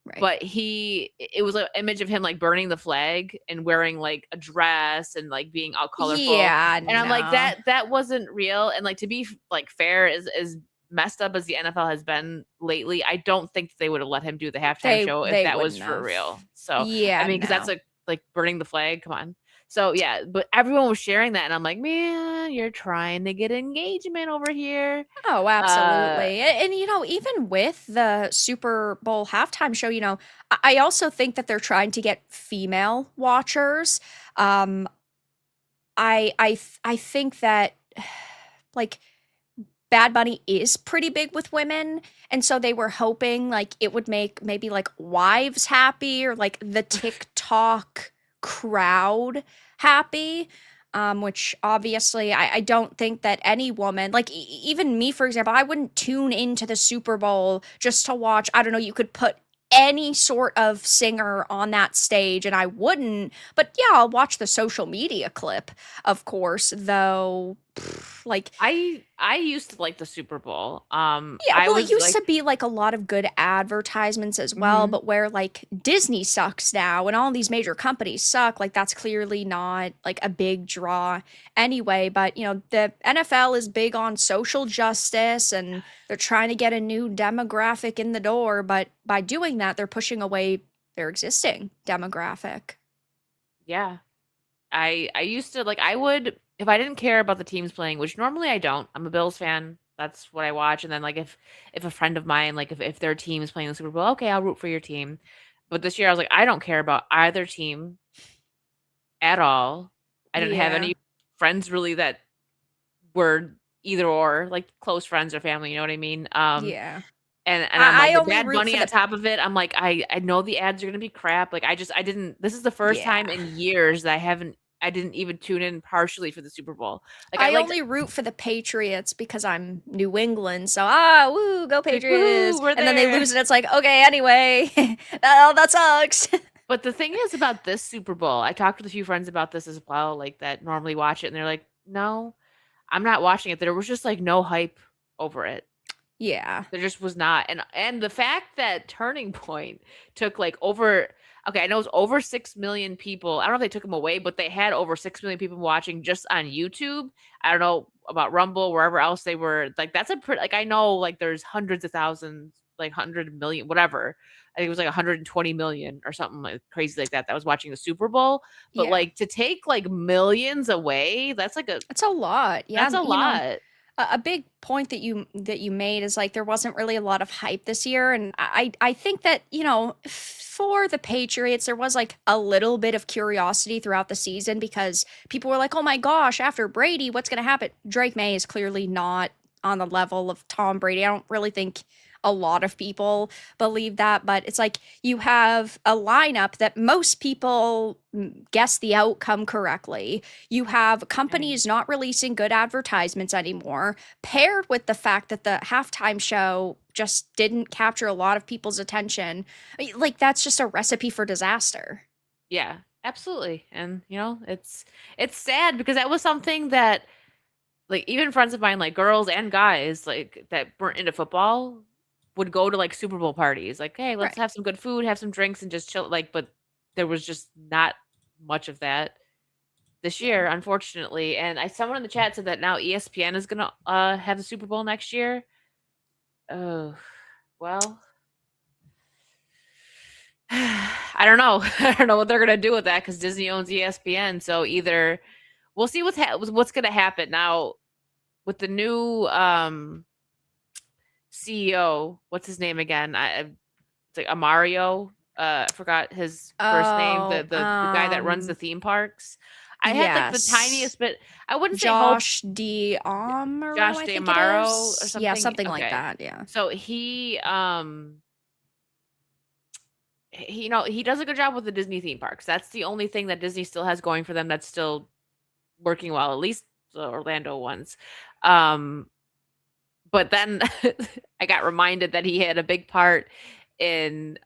Right. But it was an image of him like burning the flag and wearing like a dress and like being all colorful. Yeah, And I'm like, no. that wasn't real. And like to be like fair, is messed up as the NFL has been lately, I don't think they would have let him do the halftime show if They that was wouldn't for have. real. So, I Yeah, mean, because that's no. like burning the flag. Come on. So yeah, but everyone was sharing that, and I'm like, man, you're trying to get engagement over here. Oh, Uh, absolutely. And, even with the Super Bowl halftime show, I also think that they're trying to get female watchers. Um, I think that like Bad Bunny is pretty big with women, and so they were hoping like it would make maybe like wives happy or like the TikTok crowd happy. Which obviously I don't think that any woman, like even me, for example, I wouldn't tune into the Super Bowl just to watch. I don't know, you could put any sort of singer on that stage and I wouldn't, but yeah, I'll watch the social media clip, of course, though. Like, I used to like the Super Bowl. yeah, I well, it was used like, to be like a lot of good advertisements as well, mhm. but where like Disney sucks now and all these major companies suck, like that's clearly not like a big draw anyway. But the NFL is big on social justice and they're trying to get a new demographic in the door, but by doing that, they're pushing away their existing demographic. Yeah. I used to like I would if I didn't care about the teams playing, which normally I don't. I'm a Bills fan. That's what I watch. And then like if a friend of mine, like if their team is playing the Super Bowl, okay, I'll root for your team. But this year I was like, I don't care about either team at all. I didn't have Yeah. any friends really that were either or, like close friends or family, you know what I mean? Yeah. And I'm I like, with only Bad root Bunny for on the top of it, I'm like, I know the ads are gonna be crap. Like I didn't this is the first yeah. time in years that I didn't even tune in partially for the Super Bowl. Like I I liked only root for the Patriots because I'm New England. So woo, go like, Patriots. "Woohoo, we're And then they there." lose and it's like, okay, anyway. that sucks. But the thing is about this Super Bowl, I talked with a few friends about this as well, like that normally watch it, and they're like, "No, I'm not watching it." There was just like no hype over it. Yeah. There just was not, and the fact that Turning Point took, like, over okay, I know it's over 6 million people. I don't know if they took them away, but they had over 6 million people watching just on YouTube. I don't know about Rumble, wherever else they were, like, that's a pretty like, I know, like, there's hundreds of thousands, like, 100,000,000, whatever. I think it was, like, 120,000,000 or something, like, crazy like that was watching the Super Bowl, but, Yeah. like, to take, like, millions away, It's a lot. Yeah. that's a lot. A big point that you made is like there wasn't really a lot of hype this year, and I think that for the Patriots there was like a little bit of curiosity throughout the season because people were like, oh my gosh, after Brady, what's going to happen? Drake May is clearly not on the level of Tom Brady. I don't really think a lot of people believe that, but it's like you have a lineup that most people guess the outcome correctly. You have And companies not releasing good advertisements anymore, paired with the fact that the halftime show just didn't capture a lot of people's attention. Like, that's just a recipe for disaster. yeah, absolutely. And it's sad because that was something that like even friends of mine, like girls and guys, like that weren't into football would go to like Super Bowl parties. Like, hey, let's Right. have some good food, have some drinks, and just chill. Like, but there was just not much of that this Yeah. year, unfortunately. And someone in the chat said that now ESPN is gonna have the Super Bowl next year. Oh, well, I don't know. I don't know what they're gonna do with that because Disney owns ESPN. So either we'll see what's gonna happen now with the new CEO. What's his name again? It's like Amario. I forgot his first name. Oh, The guy that runs the theme parks. I had like the yes. tiniest bit. I wouldn't say hope. Josh D'Amaro, Josh I think it D'Amaro or is. Yeah, something. something like Okay, that. Yeah. so he does a good job with the Disney theme parks. That's the only thing that Disney still has going for them that's still working well, at least the Orlando ones. Um, but then I got reminded that he had a big part in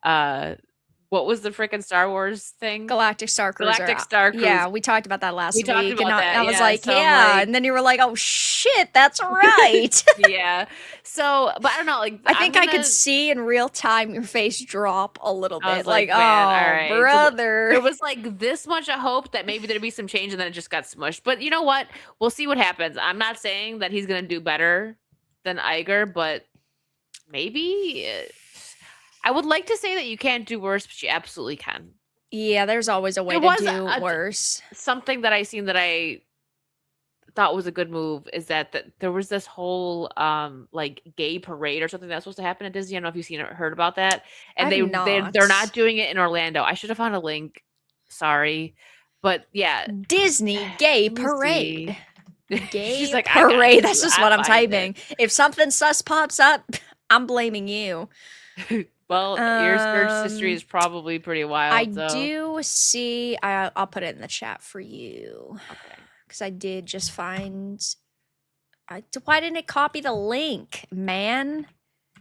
what was the freaking Star Wars thing? Galactic Star Cruiser. Galactic Star Yeah, Cruiser. we talked about that We last talked week, and about I that, was yeah. like, So I'm yeah, like, and then you were like, oh shit, that's right. yeah. So, but I don't know. Like, I think I could see in real time your face drop a little I bit, was like, like, man, all oh, right. So brother. there was like this much of hope that maybe there'd be some change, and then it just got smushed. But you know what? We'll see what happens. I'm not saying that he's gonna do better than Iger, but maybe I would like to say that you can't do worse, but you absolutely can. Yeah, there's always a way There to was do worse. something that I seen that I thought was a good move is that there was this whole like gay parade or something that was supposed to happen at Disney. I don't know if you've seen or heard about that. And I've they're not not. doing it in Orlando. I should have found a link. Sorry. But yeah, Disney gay let me parade. see. She's Gay like, I got parade. you. That's just I what I'm find it. typing. If something sus pops up, I'm blaming you. Well, your search history is Um, probably pretty I wild, so do see. I'll put it in the chat for you okay. because I did just find. Why didn't it copy the link, man?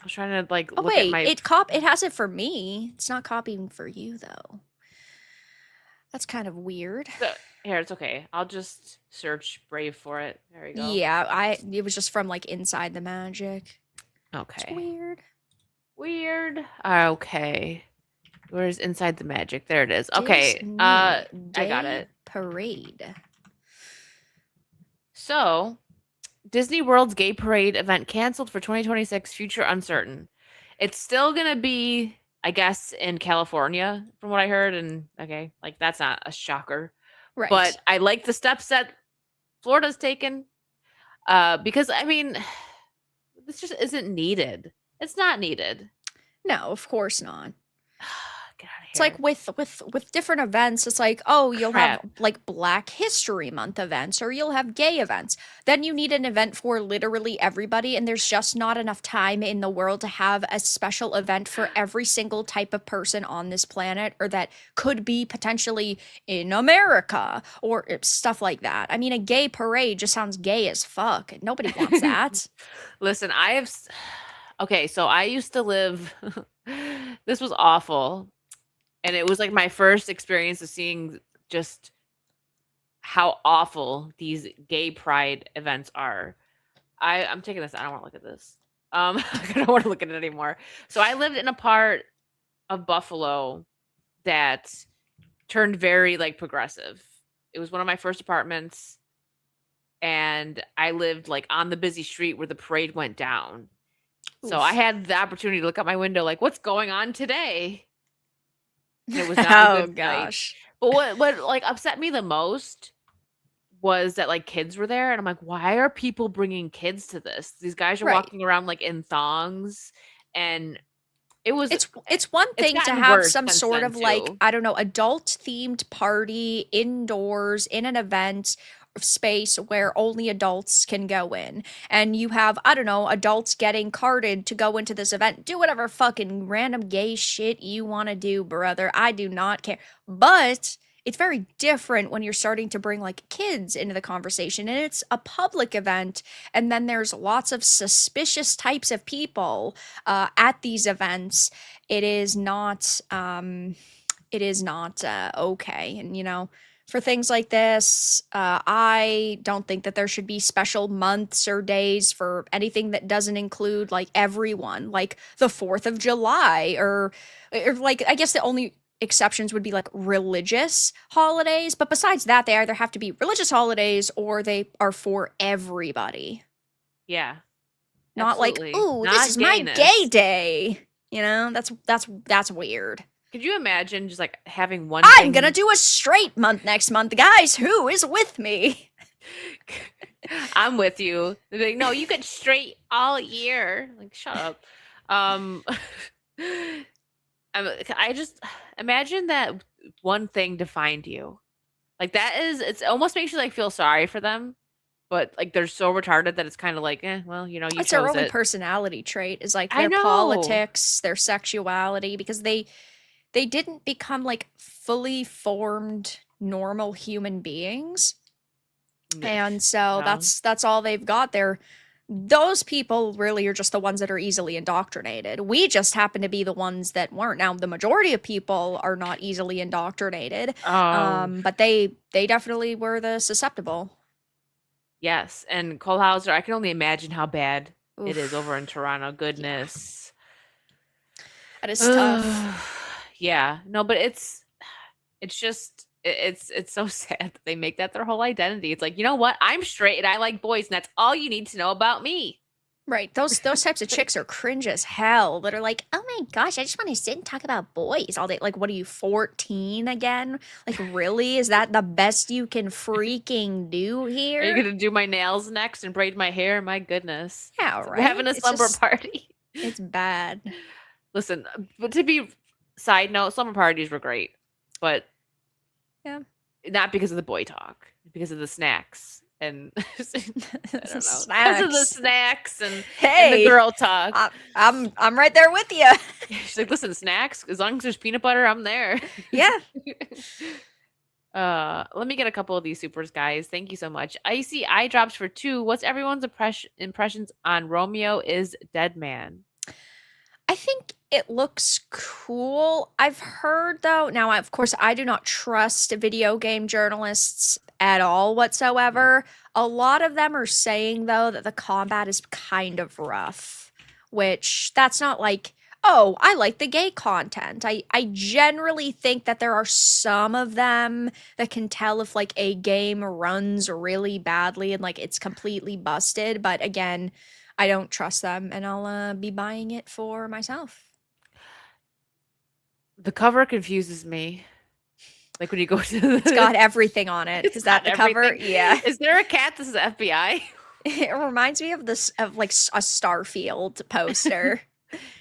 I was trying to like Oh look at wait, my it has it for me. It's not copying for you though. That's kind of weird. so, here, it's okay. I'll just search Brave for it. There we go. Yeah, it was just from like Inside the Magic. It's Okay. weird. Weird. Okay. Where's Inside the Magic? There it is. Okay. Disney I got Gay it. Parade. So, Disney World's gay parade event canceled for 2026, future uncertain. It's still going to be, I guess, in California from what I heard, and okay, like that's not a shocker. Right. But I like the steps that Florida's taken because I mean, this just isn't needed. It's not needed. No, of course not. Get out of It's like here. with different events, it's like, oh, you'll have Crap. like Black History Month events or you'll have gay events. Then you need an event for literally everybody, and there's just not enough time in the world to have a special event for every single type of person on this planet or that could be potentially in America or stuff like that. I mean, a gay parade just sounds gay as fuck. Nobody wants that. Listen, okay, so I used to live this was awful. And it was like my first experience of seeing just how awful these gay pride events are. I'm taking this. I don't want to look at this. I don't want to look at it anymore. So I lived in a part of Buffalo that turned very like progressive. It was one of my first apartments, and I lived like on the busy street where the parade went down. So I Oof. had the opportunity to look at my window, like, what's going on today? And it was not a Oh good sight. gosh. But what like upset me the most was that like kids were there, and I'm like, why are people bringing kids to this? These guys are Right. walking around like in thongs, and it was It's one it's thing to gotten have worse some since sort then of like, too. I don't know, adult themed party indoors in an event space where only adults can go in. And you have, I don't know, adults getting carded to go into this event. Do whatever fucking random gay shit you want to do, brother. I do not care. But it's very different when you're starting to bring like kids into the conversation and it's a public event and then there's lots of suspicious types of people at these events. It is not okay. And you know, for things like this, I don't think that there should be special months or days for anything that doesn't include like everyone, like the 4th of July or like I guess the only exceptions would be like religious holidays, but besides that they either have to be religious holidays or they are for everybody. Yeah, Not like, absolutely. "Ooh, this Not is my gay gayness. day." You know, that's weird. Could you imagine just like having one I'm gonna thing? do a straight month next month, guys. Who is with me? I'm with you. They'd be like, no, you get straight all year. Like, shut up. Um, I just imagine that one thing defined you. Like that is, it's almost makes you like feel sorry for them, but like they're so retarded that it's kind of like, well, you It's their chose only it. personality trait is like I their know. politics, their sexuality, because they didn't become like fully formed normal human beings. And so Well, that's all they've got there. Those people really are just the ones that are easily indoctrinated. We just happen to be the ones that weren't. Now, the majority of people are not easily indoctrinated, oh but they definitely were the susceptible. yes, and Cole Hauser, I can only imagine how bad it is over in Oof. Toronto. Yeah, Goodness. that is tough. Yeah, no, but it's just it's so sad that they make that their whole identity. It's like, you know what? I'm straight and I like boys, and that's all you need to know about me. Right. Those types of chicks are cringe as hell that are like, "Oh my gosh, I just want to sit and talk about boys all day." Like, what are you, 14 again? Like, really? Is that the best you can freaking do Are you here? gonna do my nails next and braid my hair? My goodness. Yeah, So we're having right? a It's slumber just party. it's bad. Listen, but to be side note, slumber parties were great, but Yeah. not because of the boy talk, because of the snacks and I don't know, because of the Snacks. snacks and the Hey, girl talk. I'm right there with you. She's like, listen, snacks, as long as there's peanut butter, I'm there. Yeah. Let me get a couple of these supers, guys. Thank you so much. Icy eye drops for 2. What's everyone's impressions on Romeo is Dead Man? I think it looks cool. I've heard though, now of course I do not trust video game journalists at all whatsoever. A lot of them are saying though that the combat is kind of rough, which that's not like, oh, I like the gay content. I generally think that there are some of them that can tell if like a game runs really badly and like it's completely busted, but again, I don't trust them and I'll be buying it for myself. The cover confuses me. Like when you go to It's got everything on it. it's Is that got the cover? everything. Yeah. Is there a cat that says FBI? It reminds me of this of like a Starfield poster.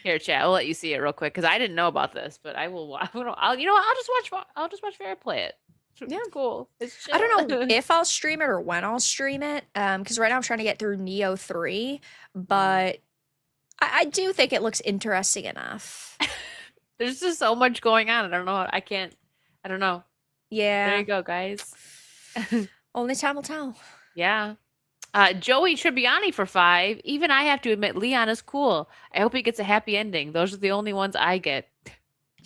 Here, chat. I'll let you see it real quick because I didn't know about this, but I will. I'll you know what, I'll just watch Farrah play it. Yeah. It's cool. It's chill. I don't know if I'll stream it or when I'll stream it. Because right now I'm trying to get through Neo 3, but I do think it looks interesting enough. There's just so much going on. I don't know. I don't know. There Yeah. you go, guys. Only time will tell. Yeah. Joey Tribbiani for 5. Even I have to admit, Leon is cool. I hope he gets a happy ending. Those are the only ones I get.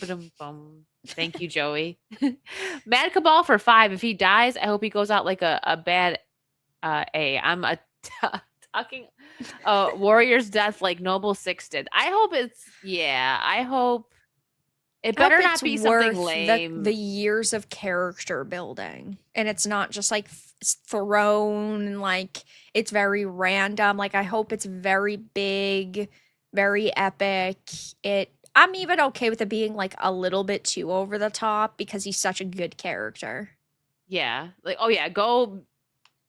Ba-dum-bum. Thank you, Joey. Mad Cabal for 5. If he dies, I hope he goes out like a bad A. I'm a talking Warrior's death like Noble Six did. I hope I hope it I hope better not it's be something worth lame. the years of character building, and it's not just like thrown and like it's very random. Like I hope it's very big, very epic. I'm even okay with it being like a little bit too over the top because he's such a good character. Yeah. Like, oh yeah, go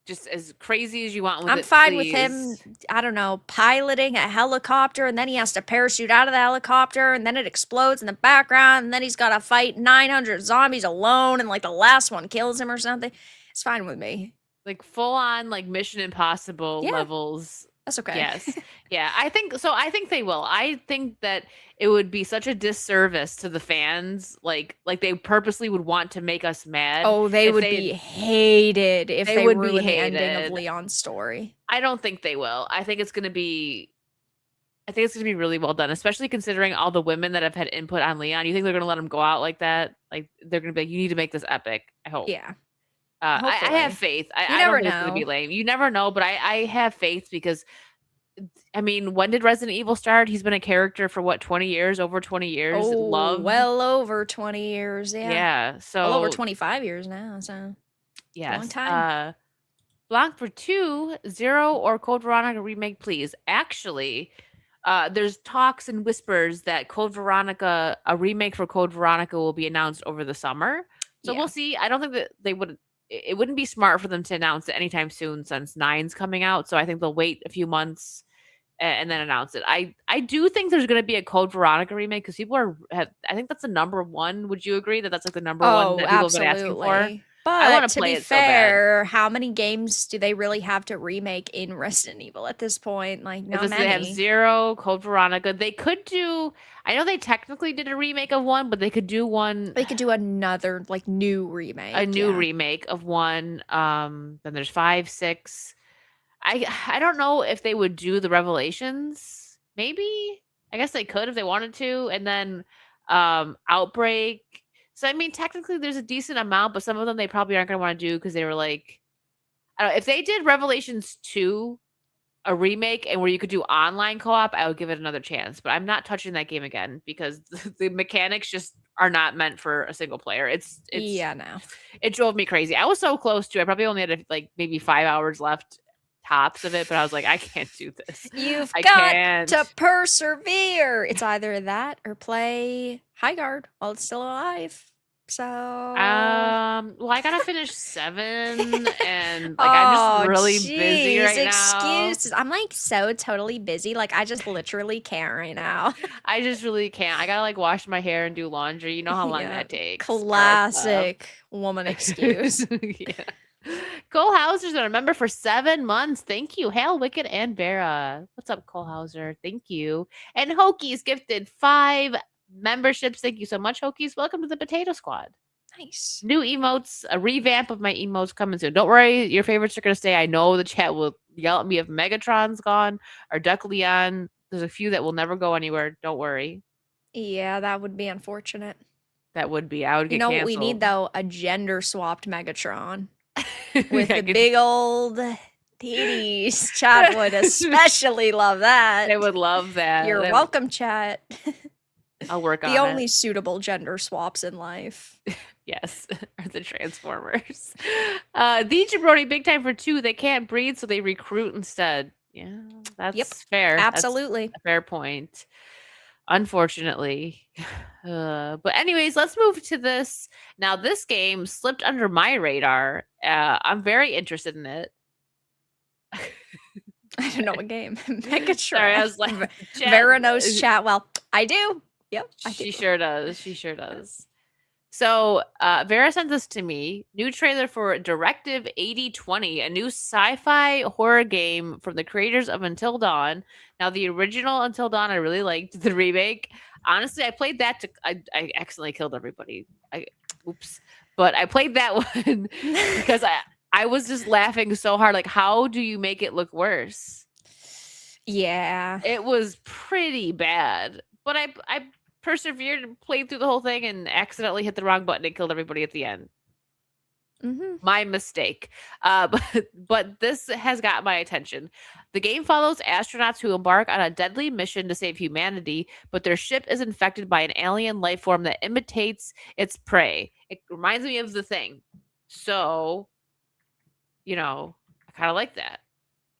just as crazy as you want with I'm it, fine with him, please. I don't know, piloting a helicopter and then he has to parachute out of the helicopter and then it explodes in the background and then he's got to fight 900 zombies alone and like the last one kills him or something. It's fine with me. Like full on like Mission Impossible Yeah. levels. That's okay. Yes. Yeah, I think so. I think they will. I think that it would be such a disservice to the fans. Like they purposely would want to make us mad. Oh, they would be hated if they would be ruin the ending of hated. Leon's story. I don't think they will. I think it's going to be really well done, especially considering all the women that have had input on Leon. You think they're going to let him go out like that? Like they're going to be like, you need to make this epic. I hope. Yeah. I have faith. I don't never think it's going to be know. lame. You never know, but I have faith because, I mean, when did Resident Evil start? He's been a character for what, 20 years? Over 20 years? Oh, Loved. well over 20 years. Yeah. Yeah. So well over 25 years now. So yes. long time. Blanc for 2, 0 or Code Veronica remake, please. Actually, there's talks and whispers that Code Veronica, a remake for Code Veronica, will be announced over the summer. So we'll see. I don't think that they would. It wouldn't be smart for them to announce it anytime soon since 9's coming out. So I think they'll wait a few months and then announce it. I do think there's going to be a Code Veronica remake because people I think that's the number one. Would you agree that that's like the number one that people have been asking for? But I want to play be it so bad. fair, how many games do they really have to remake in Resident Evil at this point? Like, not many. They have 0, Code Veronica. They could do. I know they technically did a remake of 1, but they could do one. They could do another like new remake. A new remake of 1. Then there's 5, 6. I don't know if they would do the Revelations. Maybe. I guess they could if they wanted to. And then Outbreak. So I mean, technically there's a decent amount, but some of them they probably aren't going to want to do because they were like, I don't know. If they did Revelations 2, a remake, and where you could do online co-op, I would give it another chance. But I'm not touching that game again because the mechanics just are not meant for a single player. It's no. It drove me crazy. I was so close to. I probably only had like maybe 5 hours left tops of it, but I was like, I can't do this. You've I got can't. to persevere. It's either that or play Highguard while it's still alive. So, Well, I gotta finish 7, and like I'm just oh, really busy jeez, right now. excuses. I'm like so totally busy. Like, I just literally can't right now. I just really can't. I gotta like wash my hair and do laundry. You know how long Yeah, that takes. classic woman excuse. Yeah. Cole Hauser's been a member for 7 months. Thank you. Hail Wicked and Vera. What's up, Cole Hauser? Thank you. And Hokies gifted 5 memberships. Thank you so much, Hokies. Welcome to the Potato Squad. Nice. New emotes, a revamp of my emotes coming soon. Don't worry, your favorites are gonna stay. I know the chat will yell at me if Megatron's gone or Duck Leon. There's a few that will never go anywhere. Don't worry. Yeah, that would be unfortunate. That would be. I would You get know what we need canceled. though? A gender swapped Megatron with I the could- big old titties. Chat would especially love that. They would love that. You're welcome, chat. I'll work on The it. only suitable gender swaps in life. Yes, are the Transformers. The Jabroni big time for 2. They can't breed, so they recruit instead. Yeah, that's fair. Absolutely. That's a fair point. Unfortunately. But anyways, let's move to this. Now, this game slipped under my radar. I'm very interested in it. I don't know what game. Megatron. Sorry, I was like, Vara knows chat well. I do. Yep. I She do. sure does. She sure does. So, Vera sent this to me. New trailer for Directive 8020, a new sci-fi horror game from the creators of Until Dawn. Now, the original Until Dawn, I really liked. The remake, honestly, I played that I accidentally killed everybody. Oops. But I played that one because I was just laughing so hard. Like, how do you make it look worse? Yeah. It was pretty bad. But I persevered and played through the whole thing and accidentally hit the wrong button and killed everybody at the end. My mistake. But this has got my attention. The game follows astronauts who embark on a deadly mission to save humanity, but their ship is infected by an alien life form that imitates its prey. It reminds me of The Thing. So, I kind of like that.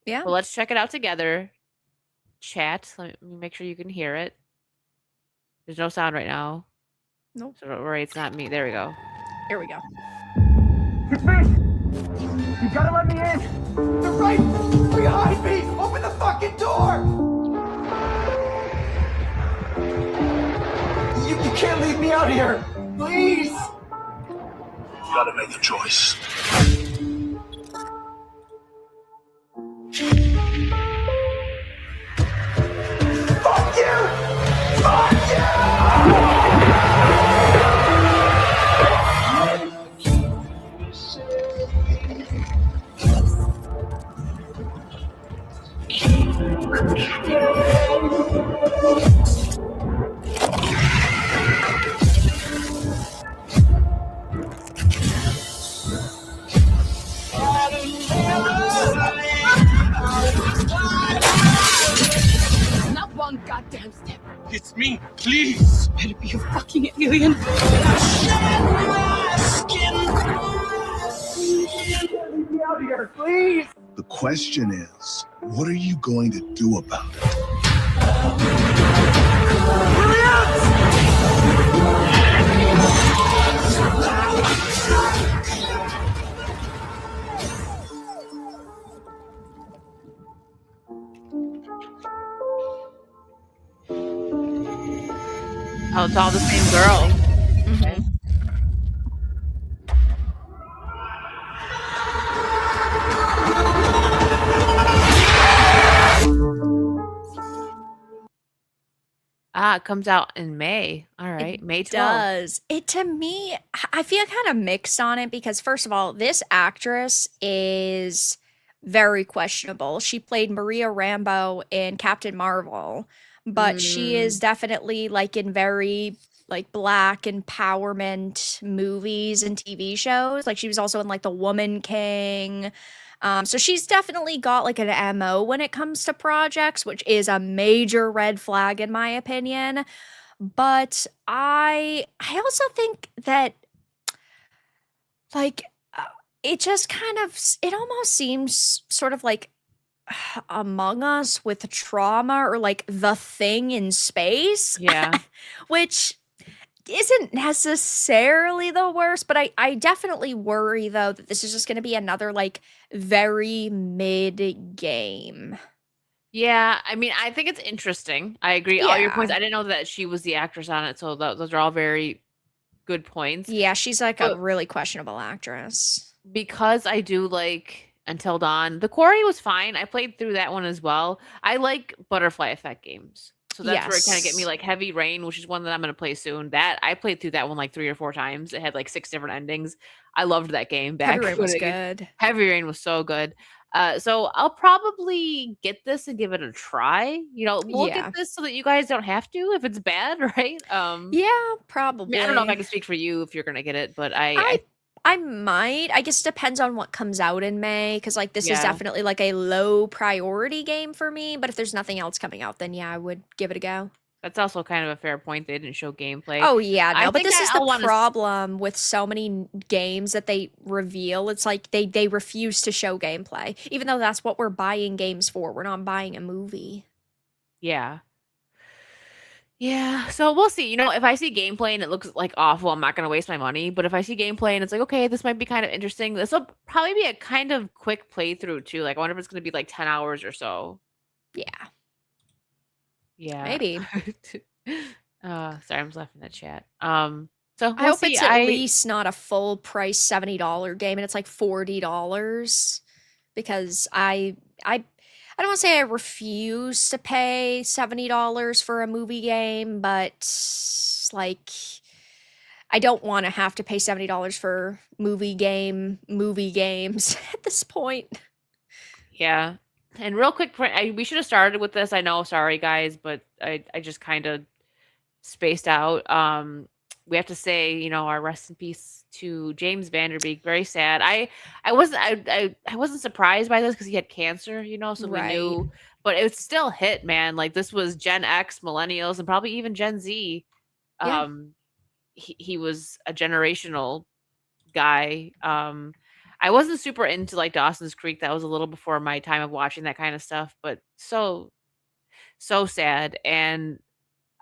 Yeah. Well, let's check it out together. Chat. Let me make sure you can hear it. There's no sound right now. Nope. So don't worry, it's not me. There we go. Here we go. It's me! You gotta let me in! They're right behind me! Open the fucking door! You can't leave me out here! Please! You gotta make a choice. Fuck you! Fuck you! Not one goddamn step. It's me, please. Better be a fucking alien. Leave me out here, please! The question is, what are you going to do about it? Oh, it's all the same girl. It comes out in May. All right, May 12th. Does it to me? I feel kind of mixed on it because first of all, this actress is very questionable. She played Maria Rambeau in Captain Marvel, but she is definitely like in very like black empowerment movies and TV shows. Like she was also in like The Woman King. So she's definitely got like an MO when it comes to projects, which is a major red flag in my opinion. But I also think that like it just kind of it almost seems sort of like Among Us with trauma or like The Thing in space, Yeah. which isn't necessarily the worst, but I definitely worry though that this is just going to be another like very mid game. Yeah, I mean, I think it's interesting. I agree. All your points. Yeah. I didn't know that she was the actress on it, so those are all very good points. Yeah, she's like a But really questionable actress. because I do like Until Dawn, the Quarry was fine. I played through that one as well. I like butterfly effect games. So that's where it kind of get me Yes. like Heavy Rain, which is one that I'm going to play soon. That I played through that one like 3 or 4 times. It had like 6 different endings. I loved that game Heavy back Rain when was good. Heavy Rain was so good. So I'll probably get this and give it a try. We'll get Yeah. this so that you guys don't have to if it's bad, right? Yeah, I mean, I don't know if I probably. can speak for you if you're gonna get it, but I I might. I guess it depends on what comes out in May, because like this is yeah. definitely like a low priority game for me. But if there's nothing else coming out, then yeah, I would give it a go. That's also kind of a fair point. They didn't show gameplay. Oh yeah, I no, but think this is the I'll want to. problem with so many games that they reveal. It's like they refuse to show gameplay, even though that's what we're buying games for. We're not buying a movie. Yeah. Yeah. So we'll see. If I see gameplay and it looks like awful, I'm not going to waste my money. But if I see gameplay and it's like, okay, this might be kind of interesting, this will probably be a kind of quick playthrough too. Like, I wonder if it's going to be like 10 hours or so. Yeah, Yeah. maybe. Sorry, I'm just laughing at chat. So I we'll hope see. it's at least not a full price $70 game and it's like $40, because I don't want to say I refuse to pay $70 for a movie game, but like I don't want to have to pay $70 for movie games at this point. Yeah. And real quick, we should have started with this. I know, sorry guys, but I just kind of spaced out. We have to say, our rest in peace to James Vanderbeek. Very sad. I wasn't surprised by this because he had cancer, so we Right. knew, but it still hit, man. Like this was Gen X, millennials, and probably even Gen Z. Yeah. He was a generational guy. I wasn't super into like Dawson's Creek. That was a little before my time of watching that kind of stuff, but so sad. And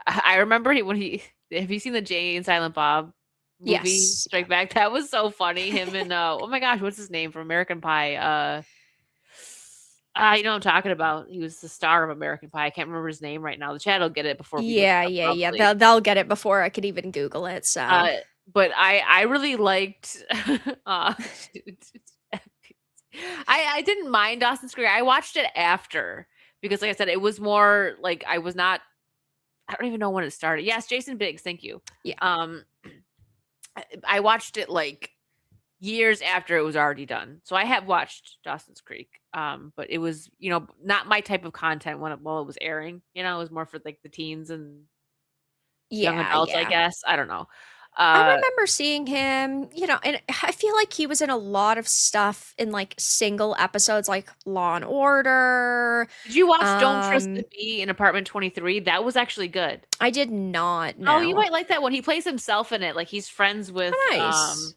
I remember when he have you seen the Jay and Silent Bob movie Yes. Strike Back? That was so funny. Him and oh my gosh, what's his name from American Pie? You know what I'm talking about. He was the star of American Pie. I can't remember his name right now. The chat will get it before we look Yeah, it up yeah, yeah. probably. They'll get it before I could even Google it. So But I really liked I didn't mind Dawson's Creek. I watched it after because like I said, it was more like I don't even know when it started. Yes, Jason Biggs, thank you. Yeah. I watched it like years after it was already done. So I have watched Dawson's Creek. But it was, not my type of content while it was airing. It was more for like the teens and young adults, I guess. I don't know. I remember seeing him, and I feel like he was in a lot of stuff in like single episodes, like Law and Order. Did you watch Don't Trust the Bee in Apartment 23? That was actually good. I did not know. Oh, you might like that one. He plays himself in it. Like he's friends with Nice.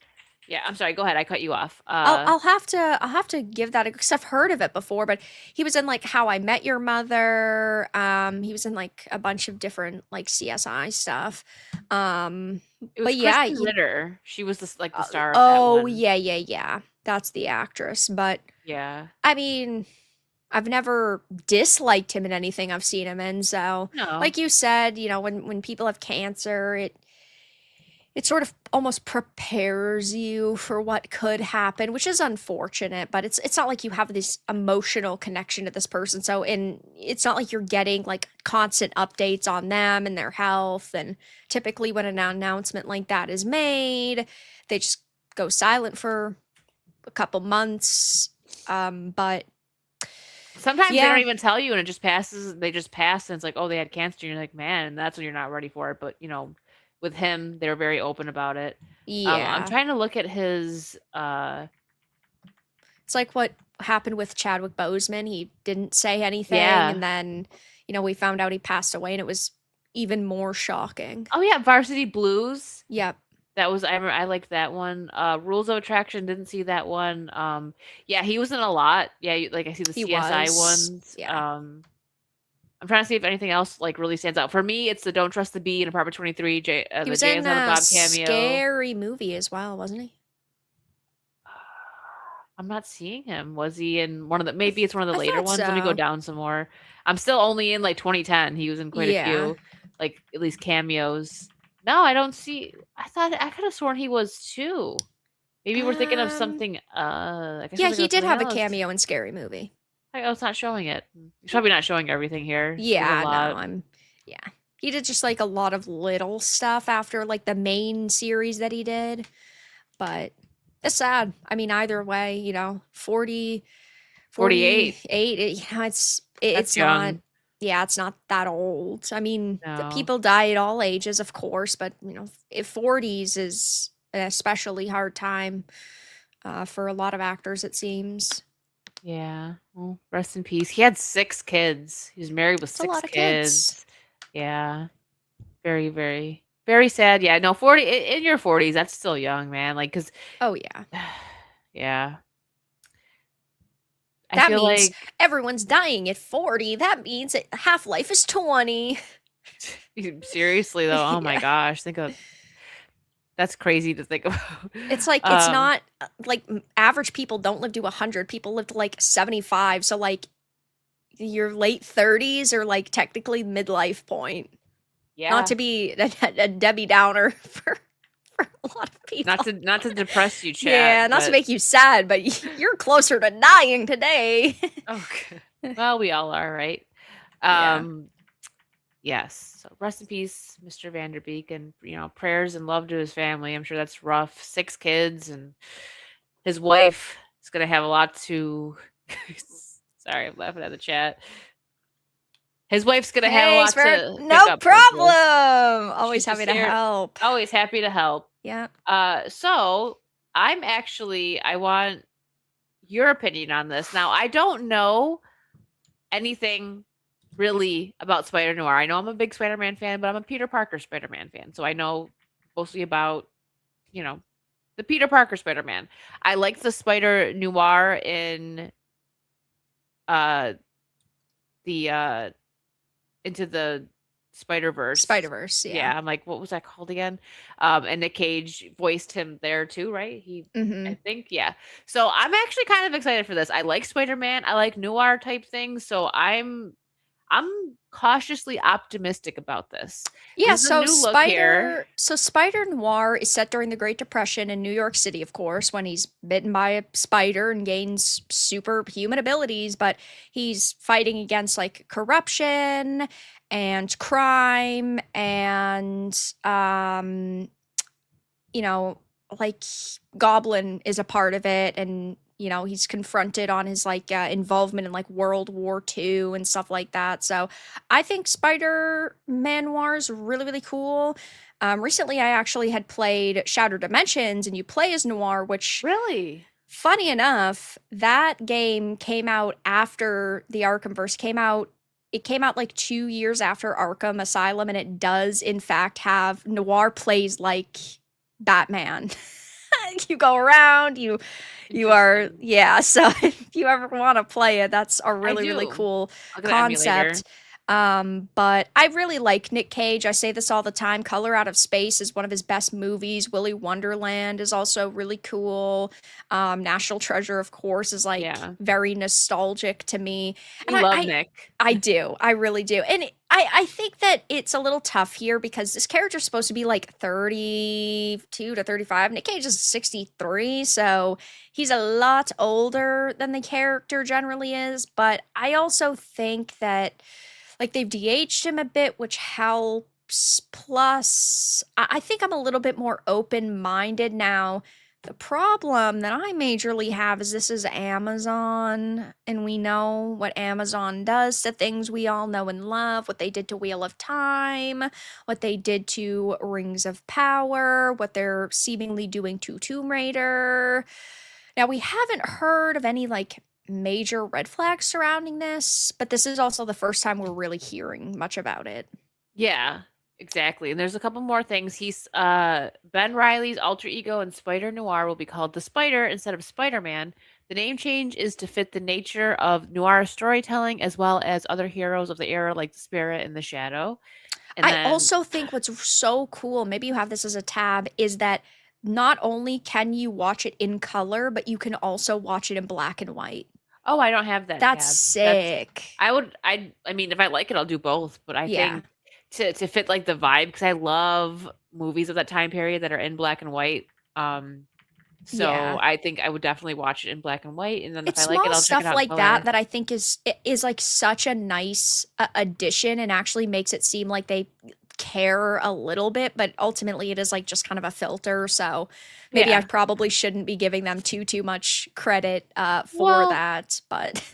Yeah, I'm sorry. Go ahead. I cut you off. I'll have to give that because I've heard of it before, but he was in like How I Met Your Mother. He was in like a bunch of different like CSI stuff. It was but yeah, Kristen Ritter. She was the star of that oh one. yeah. That's the actress. But Yeah. I mean, I've never disliked him in anything I've seen him in. So, No. like you said, when people have cancer, it sort of almost prepares you for what could happen, which is unfortunate, but it's not like you have this emotional connection to this person. So, it's not like you're getting like constant updates on them and their health. And typically when an announcement like that is made, they just go silent for a couple months. But sometimes they yeah. don't even tell you and it just passes. They just pass and it's like, oh, they had cancer. And you're like, man, and that's when you're not ready for it. But with him, they're very open about it. Yeah. I'm trying to look at his It's like what happened with Chadwick Boseman. He didn't say anything, Yeah. and then we found out he passed away, and it was even more shocking. Oh yeah, Varsity Blues. Yep. That was I liked that one. Rules of Attraction, didn't see that one. Yeah, he was in a lot. Yeah, like I see the He CSI was. ones. Yeah. I'm trying to see if anything else like really stands out. For me, it's the Don't Trust the Bee in Apartment 23, He the was Jay and in Silent a Bob cameo. Scary Movie as well, wasn't he? I'm not seeing him. Was he in one of the maybe it's one of the I later thought ones? Let me go so. down some more. I'm still only in like 2010. He was in quite a Yeah. few, like at least cameos. No, I don't see. I could have sworn he was too. Maybe we're thinking of Um, something. I guess we're yeah, thinking he of did something have a else. cameo in Scary Movie. Oh, it's not showing it. It's probably not showing everything here. There's a Yeah, no, lot. yeah. He did just like a lot of little stuff after like the main series that he did. But it's sad. I mean, either way, 40, 48. 48, That's it's not, young. yeah, it's not that old. I mean, the No. people die at all ages, of course, but if 40s is an especially hard time for a lot of actors, it seems. Yeah. Well, rest in peace. He had 6 kids. He was married with It's a 6 lot of kids. kids. Yeah. Very, very, very sad. Yeah. No, 40 in your 40s, that's still young, man. Like, cause Oh, yeah. yeah. I That feel means like everyone's dying at 40. That means half-life is 20. seriously though, oh my Yeah. gosh, think of that's crazy to think about. It's like it's not like average people don't live to 100. People live to like 75. So like your late 30s are like technically midlife point. Yeah. Not to be a Debbie Downer for a lot of people. Not to depress you, chat. Yeah, not to make you sad, but you're closer to dying today. Okay. Well, we all are, right? Yeah. Yes. So rest in peace, Mr. Vanderbeek, and prayers and love to his family. I'm sure that's rough. 6 kids, and his wife is gonna have a lot to. Sorry, I'm laughing at the chat. His wife's gonna have a Hey, lot Spirit, to pick no up with this. problem. Always She's just happy to here. help. Always happy to help. Yeah. So I want your opinion on this. Now, I don't know anything really about Spider-Noir. I know I'm a big Spider-Man fan, but I'm a Peter Parker Spider-Man fan. So I know mostly about, the Peter Parker Spider-Man. I like the Spider-Noir in the Into the Spider-Verse. Spider-Verse, Yeah, yeah. I'm like, what was that called again? And Nick Cage voiced him there too, right? I think, yeah. So I'm actually kind of excited for this. I like Spider-Man. I like noir type things. So I'm cautiously optimistic about this. Yeah, This is a new look here. Spider-Noir is set during the Great Depression in New York City, of course, when he's bitten by a spider and gains superhuman abilities, but he's fighting against like corruption and crime and like Goblin is a part of it, and he's confronted on his like involvement in like World War II and stuff like that. So I think Spider-Man Noir is really, really cool. Recently I actually had played Shattered Dimensions, and you play as Noir, which Really? funny enough, that game came out after the Arkhamverse came out. It came out like 2 years after Arkham Asylum, and it does in fact have Noir plays like Batman. You go around, you are, yeah. So if you ever want to play it, that's a really, really do. cool I'll get an emulator. concept. But I really like Nick Cage. I say this all the time. Color Out of Space is one of his best movies. Willy Wonderland is also really cool. National Treasure, of course, is like Yeah. very nostalgic to me. We And love Nick. I do. I really do. And I think that it's a little tough here because this character's supposed to be like 32 to 35. Nick Cage is 63, so he's a lot older than the character generally is. But I also think that like they've de-aged him a bit, which helps. Plus, I think I'm a little bit more open-minded now. The problem that I majorly have is this is Amazon, and we know what Amazon does to things we all know and love, what they did to Wheel of Time, what they did to Rings of Power, what they're seemingly doing to Tomb Raider. Now, we haven't heard of any like major red flags surrounding this, but this is also the first time we're really hearing much about it. Yeah. Exactly, and there's a couple more things. Ben Reilly's alter ego in Spider-Noir will be called the Spider instead of Spider-Man. The name change is to fit the nature of noir storytelling as well as other heroes of the era like the Spirit and the Shadow. And I then also think what's so cool, maybe you have this as a tab, is that not only can you watch it in color, but you can also watch it in black and white. oh, I don't have that That's tab. That's sick. I mean, if I like it, I'll do both, but I Yeah. think to fit, like, the vibe, because I love movies of that time period that are in black and white, so Yeah. I think I would definitely watch it in black and white, and then if It's I like it, small I'll check it stuff out in like that color. that I think is like such a nice addition and actually makes it seem like they care a little bit, but ultimately it is like just kind of a filter. So maybe I Yeah. probably shouldn't be giving them too much credit for Well, that, but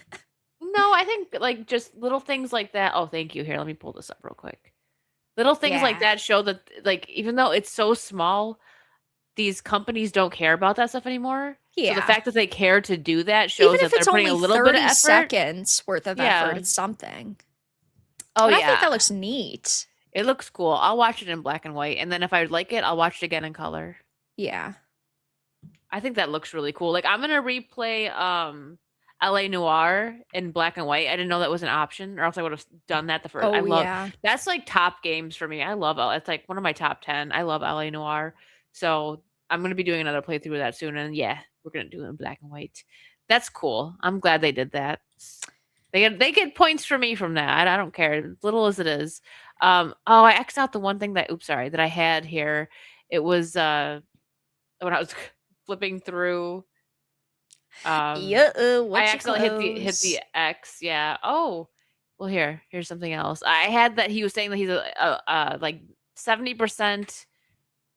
no, I think, like, just little things like that. Oh, thank you. Here, let me pull this up real quick. Little things like yeah. that show that, like, even though it's so small, these companies don't care about that stuff anymore. So the Yeah. fact that they care to do that Even shows that if they're it's putting a only little bit of 30 effort. seconds worth of effort, Yeah. it's something. Oh, But I think yeah. that looks neat. It looks cool. I'll watch it in black and white, and then if I like it, I'll watch it again in color. Yeah. I think that looks really cool. Like, I'm gonna replay, LA Noire in black and white. I didn't know that was an option, or else I would've done that the first. I Oh, love yeah. that's, like, top games for me. I love it's, like, one of my top 10. I love LA Noire. So, I'm gonna be doing another playthrough of that soon, and yeah, we're gonna do it in black and white. That's cool. I'm glad they did that. They get points for me from that. I don't care, as little as it is. Oh, I X'd out the one thing that oops, sorry, that I had here. It was, when I was flipping through, um, Yeah, I what you accidentally hit the close. X, yeah. Oh, well, here's something else. I had that he was saying that he's like 70%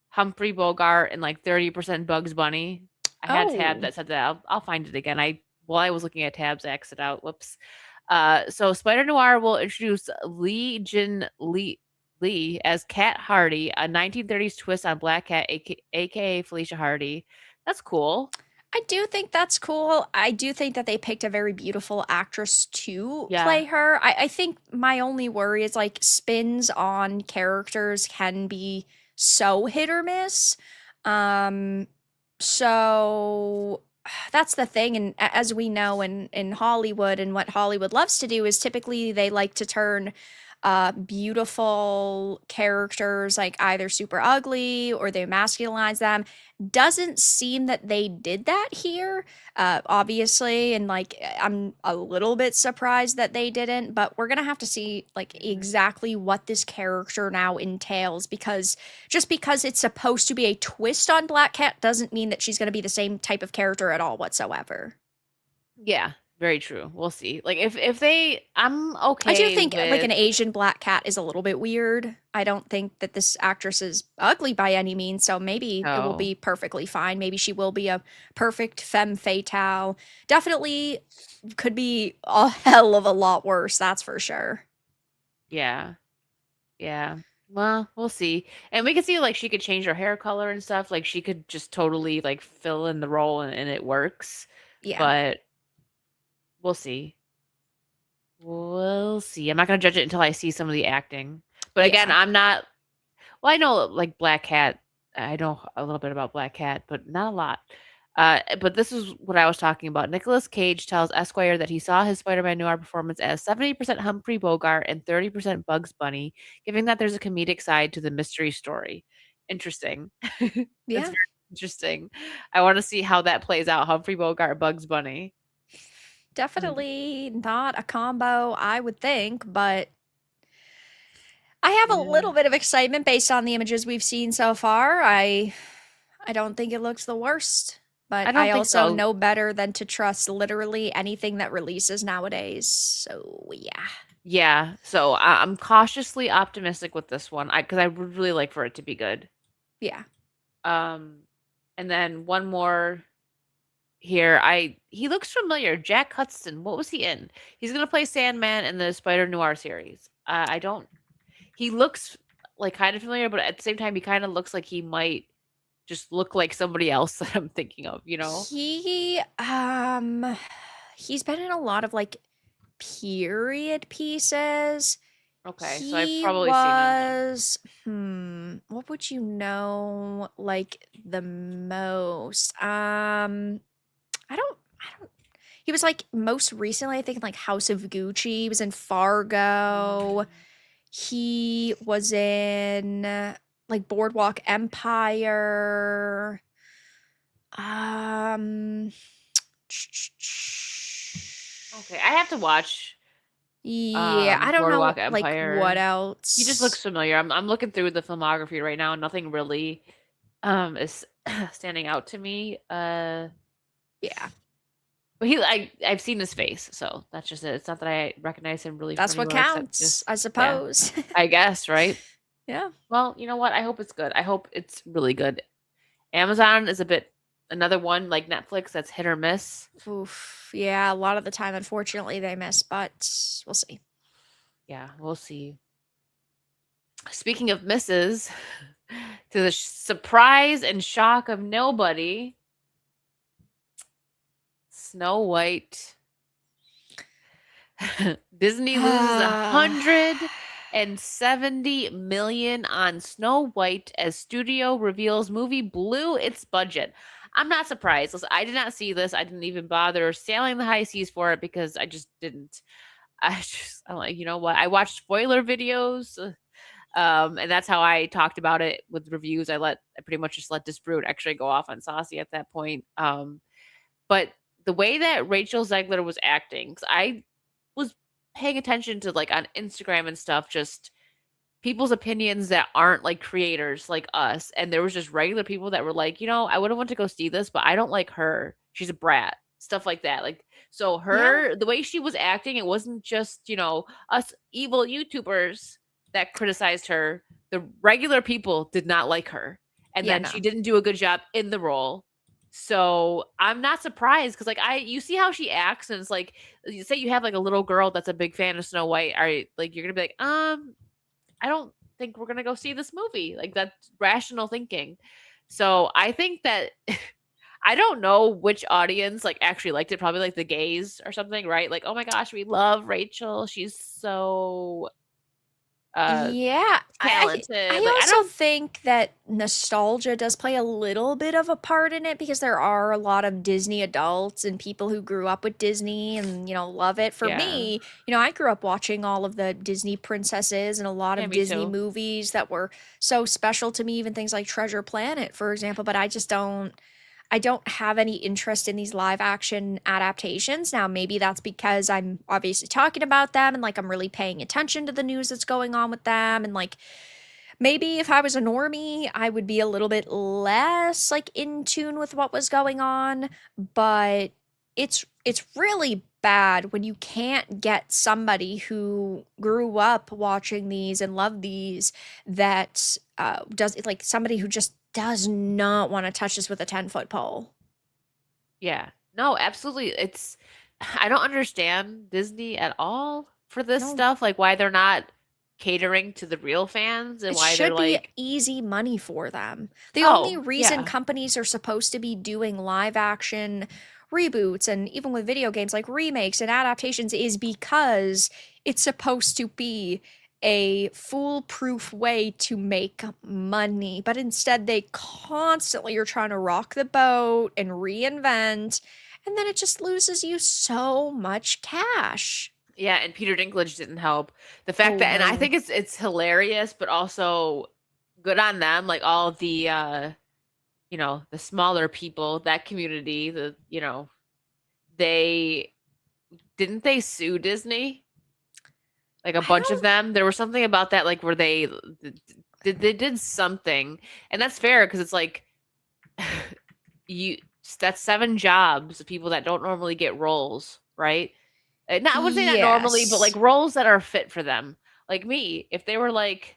Humphrey Bogart and like 30% Bugs Bunny. I had a tab Oh. that said that. I'll find it again. While I was looking at tabs, I exited out. Whoops. So Spider Noir will introduce Lee as Cat Hardy, a 1930s twist on Black Cat, aka Felicia Hardy. That's cool. I do think that's cool. I do think that they picked a very beautiful actress to Yeah. play her. I think my only worry is like spins on characters can be so hit or miss. Um, so that's the thing. And as we know in Hollywood and what Hollywood loves to do is typically they like to turn beautiful characters like either super ugly or they masculinize them. Doesn't seem that they did that here, obviously, and like I'm a little bit surprised that they didn't, but we're gonna have to see like exactly what this character now entails because just because it's supposed to be a twist on Black Cat doesn't mean that she's gonna be the same type of character at all whatsoever. Yeah, very true. We'll see. Like if I'm I do okay think like an with Asian black cat is a little bit weird. I don't think that this actress is ugly by any means, so maybe it will oh, be perfectly fine. Maybe she will be a perfect femme fatale. Definitely could be a hell of a lot worse, that's for sure. yeah. Yeah. Well, we'll see. And we could see like she could change her hair color and stuff. Like she could just totally like fill in the role and it works. Yeah. But we'll see. We'll see. I'm not gonna judge it until I see some of the acting. But again, Yeah. I'm not well, I know like Black Cat. I know a little bit about Black Cat, but not a lot. But this is what I was talking about. Nicolas Cage tells Esquire that he saw his Spider-Man Noir performance as 70% Humphrey Bogart and 30% Bugs Bunny, giving that there's a comedic side to the mystery story. Interesting. That's Yeah. very interesting. I want to see how that plays out. Humphrey Bogart, Bugs Bunny. Definitely not a combo, I would think, but I have a Yeah. little bit of excitement based on the images we've seen so far. I don't think it looks the worst, but I I don't think also so. know better than to trust literally anything that releases nowadays. So, yeah. Yeah. So I'm cautiously optimistic with this one. Because I would really like for it to be good. Yeah. Um, and then one more here. He looks familiar. Jack Hudson. What was he in? He's gonna play Sandman in the Spider Noir series. I don't. He looks like kind of familiar, but at the same time, he kind of looks like he might just look like somebody else that I'm thinking of. You know? He's been in a lot of like period pieces. Okay, so I've He probably seen him then. was what would you know like the most? I don't he was like most recently I think in like House of Gucci, he was in Fargo. Mm. He was in like Boardwalk Empire. Um Okay, I have to watch Yeah, I don't Boardwalk know like what Empire. He just looks else. familiar. I'm looking through the filmography right now, and nothing really is standing out to me. Yeah, But I've seen his face, so that's just it. It's not that I recognize him really from that's what anywhere except counts, just I yeah, suppose. I guess, right? Yeah. Well, you know what? I hope it's good. I hope it's really good. Amazon is a bit another one like Netflix that's hit or miss. Oof. Yeah, a lot of the time, unfortunately, they miss, but we'll see. Yeah, we'll see. Speaking of misses, to the surprise and shock of nobody, Snow White. Disney loses $170 million on Snow White as studio reveals movie blew its budget. I'm not surprised. Listen, I did not see this. I didn't even bother sailing the high seas for it because I just didn't. I'm like, you know what? I watched spoiler videos, and that's how I talked about it with reviews. I pretty much just let Disbrute actually go off on Saucy at that point. But the way that Rachel Zegler was acting, 'cause I was paying attention to like on Instagram and stuff, just people's opinions that aren't like creators like us. And there was just regular people that were like, I wouldn't want to go see this, but I don't like her. She's a brat. Stuff like that. Like, so Yeah. the way she was acting, it wasn't just, us evil YouTubers that criticized her. The regular people did not like her. And Yeah, then no. she didn't do a good job in the role. So I'm not surprised because like you see how she acts, and it's like you say you have like a little girl that's a big fan of Snow White. Are like you're gonna be like, I don't think we're gonna go see this movie. Like that's rational thinking. So I think that I don't know which audience like actually liked it. Probably like the gays or something, right? Like, oh my gosh, we love Rachel. She's so Yeah, talented. I Like I also don't. think that nostalgia does play a little bit of a part in it because there are a lot of Disney adults and people who grew up with Disney and, love it. For Yeah, me, I grew up watching all of the Disney princesses and a lot yeah, of me Disney too. movies that were so special to me, even things like Treasure Planet, for example, but I don't have any interest in these live action adaptations. Now, maybe that's because I'm obviously talking about them and like I'm really paying attention to the news that's going on with them. And like maybe if I was a normie, I would be a little bit less like in tune with what was going on. But it's really bad when you can't get somebody who grew up watching these and loved these that does it like somebody who just does not want to touch this with a 10-foot pole. Yeah. No, absolutely. I don't understand Disney at all for this No, stuff, like why they're not catering to the real fans and it why they're should be like, easy money for them. The only "Oh, reason yeah. companies are supposed to be doing live action reboots and even with video games like remakes and adaptations is because it's supposed to be a foolproof way to make money. But instead, they constantly are trying to rock the boat and reinvent, and then it just loses you so much cash. Yeah, and Peter Dinklage didn't help. The fact Oh that and I no. think it's hilarious, but also good on them, like all of the the smaller people, that community, they didn't they sue Disney? Like a I bunch of don't them. There was something about that like where they did something. And that's fair because it's like you that's 7 jobs of people that don't normally get roles, right? Not I wouldn't say not normally, but like Yes. roles that are fit for them. Like me, if they were like,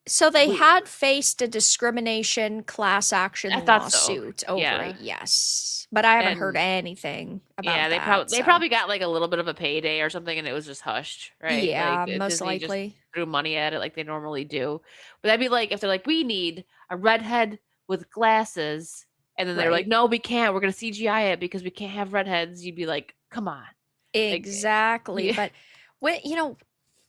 So they we had faced a discrimination class I action thought so. lawsuit over Yeah. it, yes. But I haven't heard And anything yeah, about they that, probably they so probably got like a little bit of a payday or something and it was just hushed, right? Like yeah, most Disney just likely. threw money at it like they normally do. But that'd be like if they're like, we need a redhead with glasses, and then they're like, Right. no, we can't. We're gonna CGI it because we can't have redheads. You'd be like, come on, like, Exactly. yeah, But when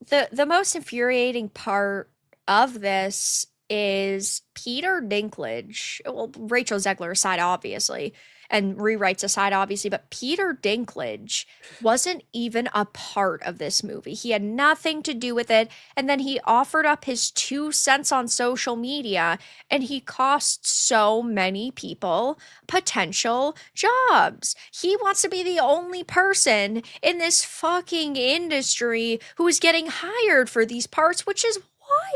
The most infuriating part of this is Peter Dinklage. Well, Rachel Zegler aside, obviously, and rewrites aside, obviously, but Peter Dinklage wasn't even a part of this movie. He had nothing to do with it. And then he offered up his 2 cents on social media, and he cost so many people potential jobs. He wants to be the only person in this fucking industry who is getting hired for these parts, which is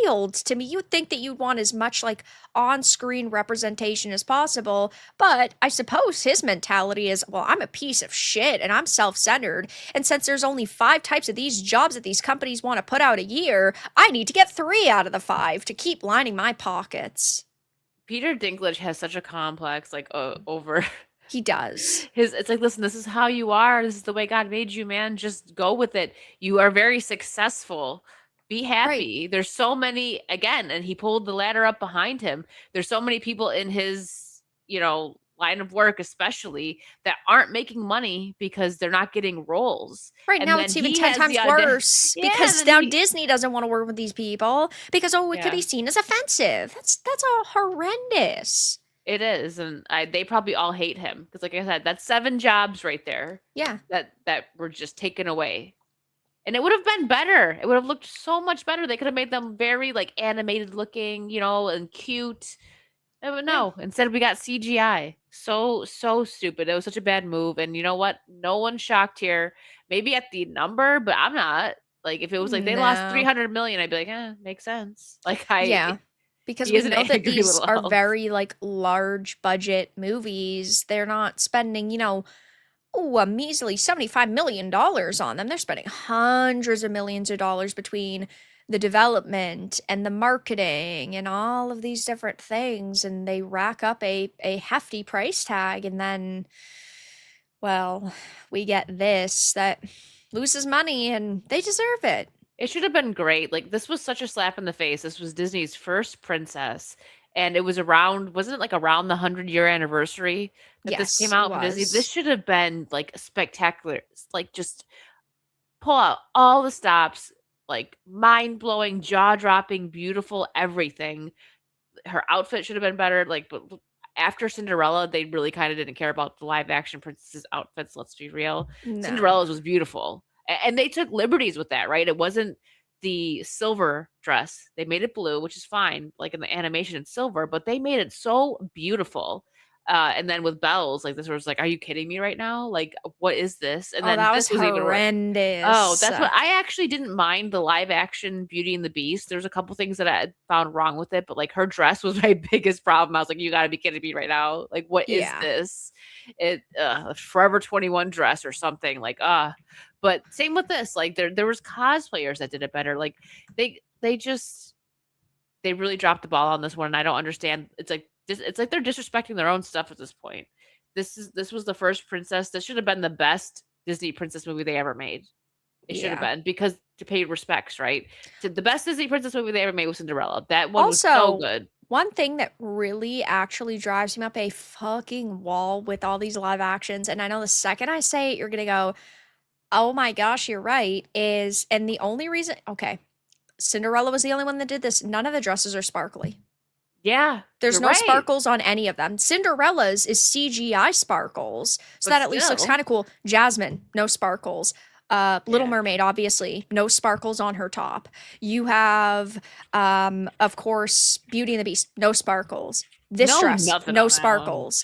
wild to me. You'd think that you'd want as much like on-screen representation as possible, but I suppose his mentality is, well, I'm a piece of shit and I'm self-centered, and since there's only 5 types of these jobs that these companies want to put out a year, I need to get 3 out of the 5 to keep lining my pockets. Peter Dinklage has such a complex, like, over He does. it's like, listen, this is how you are. This is the way God made you, man. Just go with it. You are very successful. Be happy. There's so many, again, and he pulled the ladder up behind him. There's so many people in his, line of work, especially, that aren't making money because they're not getting roles. Right, And now then it's even he 10 has times the audi- worse Yeah, because then now he- Disney doesn't want to work with these people because it could be seen as offensive. That's all horrendous. It is, and they probably all hate him because, like I said, that's 7 jobs right there Yeah. that were just taken away. And it would have been better. It would have looked so much better. They could have made them very like animated looking, and cute. But no, instead we got CGI. So stupid. It was such a bad move. And you know what? No one's shocked here. Maybe at the number, but I'm not. Like if it was like they lost No. 300 million, I'd be like, makes sense. Like Yeah. Because he we is an know that angry these little are elf. very like large budget movies. They're not spending, a measly $75 million on them. They're spending hundreds of millions of dollars between the development and the marketing and all of these different things. And they rack up a hefty price tag. And then, well, we get this that loses money and they deserve it. It should have been great. Like this was such a slap in the face. This was Disney's first princess, and it was wasn't it like around the 100-year anniversary that this Yes, came it out from Disney? was. This should have been like spectacular. Like just pull out all the stops, like mind-blowing, jaw-dropping, beautiful everything. Her outfit should have been better. Like, but after Cinderella, they really kind of didn't care about the live action princesses outfits. Let's be real. No. Cinderella's was beautiful. And they took liberties with that, right? It wasn't the silver dress. They made it blue, which is fine. Like in the animation, it's silver, but they made it so beautiful. And then with bells, like this was like, are you kidding me right now? Like, what is this? And then that this was was even worse. horrendous. Oh, that's what I actually didn't mind the live action Beauty and the Beast. There's a couple things that I found wrong with it, but like her dress was my biggest problem. I was like, you got to be kidding me right now. Like, what is this? It Forever 21 dress or something like But same with this. Like there was cosplayers that did it better. Like they really dropped the ball on this one, and I don't understand. It's like they're disrespecting their own stuff at this point. This was the first princess. This should have been the best Disney princess movie they ever made. It should have been, because to pay respects, right? So the best Disney princess movie they ever made was Cinderella. That one was so good. One thing that really actually drives me up a fucking wall with all these live actions, and I know the second I say it, you're gonna go, oh my gosh, you're right, and the only reason, okay, Cinderella was the only one that did this. None of the dresses are sparkly. Yeah. There's no sparkles on any of them. Cinderella's is CGI sparkles, so that at least looks kind of cool. Jasmine, no sparkles. Little Mermaid, obviously, no sparkles on her top. You have, of course, Beauty and the Beast, no sparkles. This dress, no sparkles.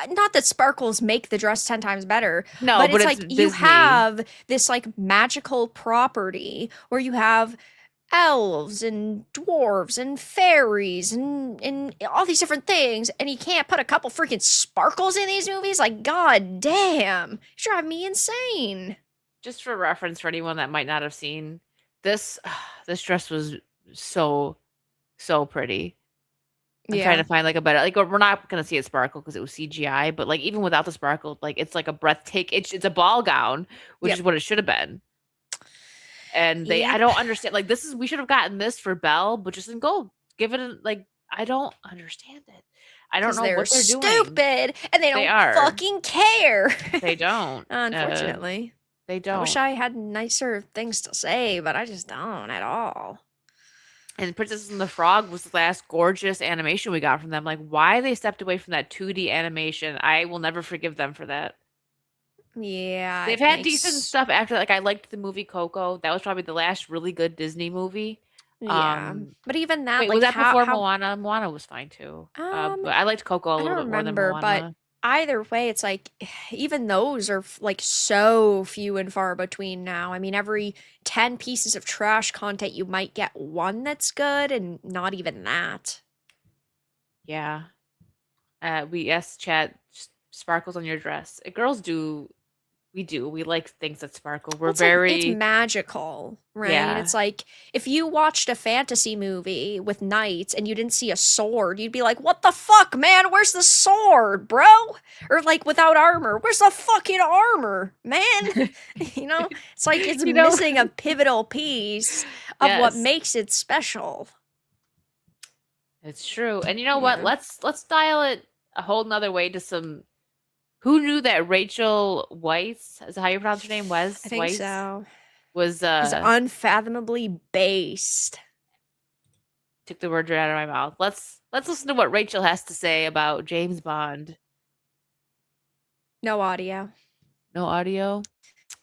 Not that sparkles make the dress 10 times better. No, but it's like Disney. You have this like magical property where you have elves and dwarves and fairies and all these different things, and you can't put a couple freaking sparkles in these movies. Like, god damn, you drive me insane. Just for reference, for anyone that might not have seen this, this dress was so pretty. I'm trying to find like a better, like, we're not gonna see it sparkle because it was CGI, but like even without the sparkle, like it's like a breathtaking. It's a ball gown, which is what it should have been. And I don't understand. Like we should have gotten this for Belle, but just in gold. Give it I don't understand it. I don't know what they're doing. Stupid, and they don't fucking care. They don't. Unfortunately. They I don't. wish I had nicer things to say, but I just don't at all. And Princess and the Frog was the last gorgeous animation we got from them. Like, why they stepped away from that 2D animation, I will never forgive them for that. Yeah, They've it had decent makes stuff after. Like, I liked the movie Coco. That was probably the last really good Disney movie. yeah. But even that, Wait, was like that before how Moana? Moana was fine too. um But I liked Coco a I little don't bit more than remember, but Moana. either way, it's like even those are like so few and far between now. I mean, every 10 pieces of trash content, you might get one that's good, and not even that. Yeah. Yes, chat sparkles on your dress. Girls do. We do. We like things that sparkle. We're Well, it's like it's very magical, right? yeah. It's like if you watched a fantasy movie with knights and you didn't see a sword, you'd be like, "What the fuck, man? Where's the sword, bro?" Or like without armor, "Where's the fucking armor, man?" You know, it's like it's You know? missing a pivotal piece of what Yes. makes it special. It's true. And you know what? Yeah. Let's dial it a whole nother way to some. Who knew that Rachel Weisz, is that how you pronounce her name? I think Weisz so. was Is unfathomably based. took the words right out of my mouth. Let's listen to what Rachel has to say about James Bond. No audio. No audio.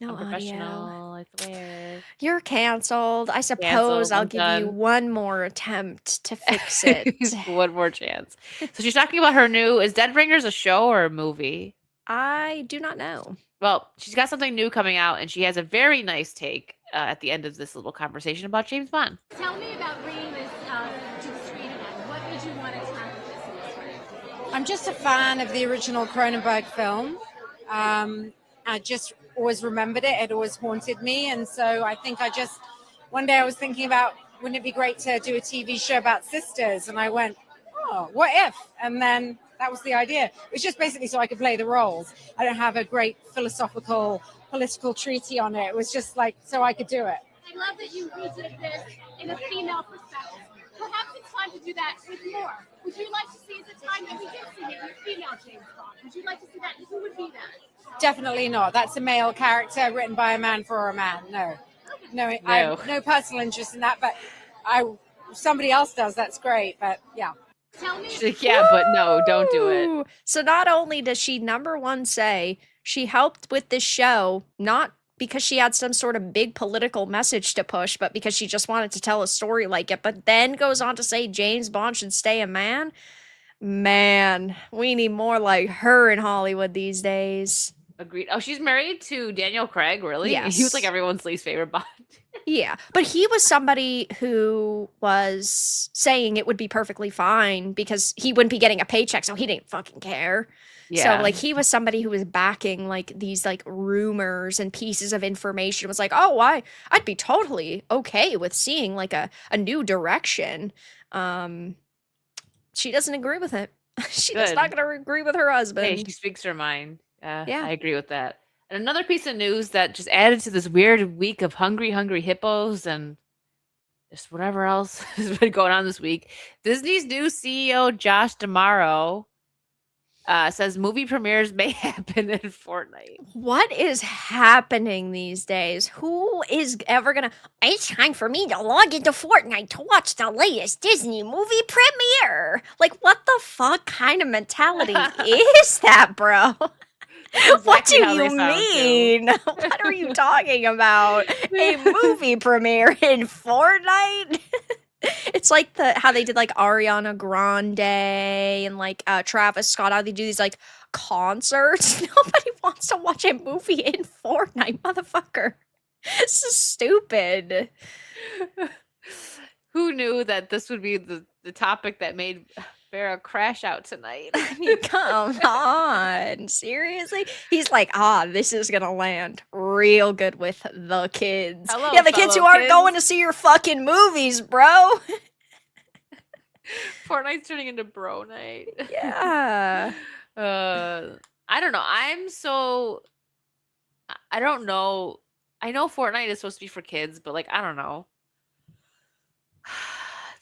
No audio. Unprofessional, I swear. You're canceled. I suppose Canceled, I'll I'm give you done. one more attempt to fix it. One more chance. So she's talking about her new. Is Dead Ringers a show or a movie? I do not know. Well, she's got something new coming out, and she has a very nice take at the end of this little conversation about James Bond. Tell me about bringing this to the screen again. What made you want to tackle this in this way? I'm just a fan of the original Cronenberg film. I just always remembered it. It always haunted me. And so I think one day I was thinking about, wouldn't it be great to do a TV show about sisters? And I went, oh, what if? And then that was the idea. It was just basically so I could play the roles. I don't have a great philosophical, political treaty on it. It was just like, so I could do it. I love that you redid this in a female perspective. Perhaps it's time to do that with more. Would you like to see the time that we did see maybe a female James Bond? Would you like to see that? Who would be that? Definitely not. That's a male character written by a man for a man. No, I have no personal interest in that, but if somebody else does, that's great. But yeah. Tell me. She's like, yeah, but no, don't do it. Woo! So not only does she number one say she helped with this show, not because she had some sort of big political message to push, but because she just wanted to tell a story like it, but then goes on to say James Bond should stay a man. Man, we need more like her in Hollywood these days. Agreed. Oh, she's married to Daniel Craig, really? Yes. He was like everyone's least favorite Bond. Yeah, but he was somebody who was saying it would be perfectly fine because he wouldn't be getting a paycheck, so he didn't fucking care. Yeah. So like he was somebody who was backing like these like rumors and pieces of information. It was like, oh, I'd be totally okay with seeing like a new direction. She doesn't agree with it. She's Good. not gonna agree with her husband. Hey, she speaks her mind. Yeah. I agree with that. And another piece of news that just added to this weird week of hungry hippos and just whatever else has been going on this week. Disney's new CEO, Josh D'Amaro, says movie premieres may happen in Fortnite. What is happening these days? Who is ever gonna? It's time for me to log into Fortnite to watch the latest Disney movie premiere. Like, what the fuck kind of mentality is that, bro? What do Exactly how they you sound, too. mean? What are you talking about? A movie premiere in Fortnite? It's like how they did like Ariana Grande and like Travis Scott, how they do these like concerts. Nobody wants to watch a movie in Fortnite, motherfucker. This is stupid. Who knew that this would be the topic that made Vara crash out tonight? I mean, come on. Seriously? He's like, this is gonna land real good with the kids. Hello, yeah, the kids who fellow aren't kids. going to see your fucking movies, bro. Fortnite's turning into bro night. Yeah. I don't know. I don't know. I know Fortnite is supposed to be for kids, but like I don't know.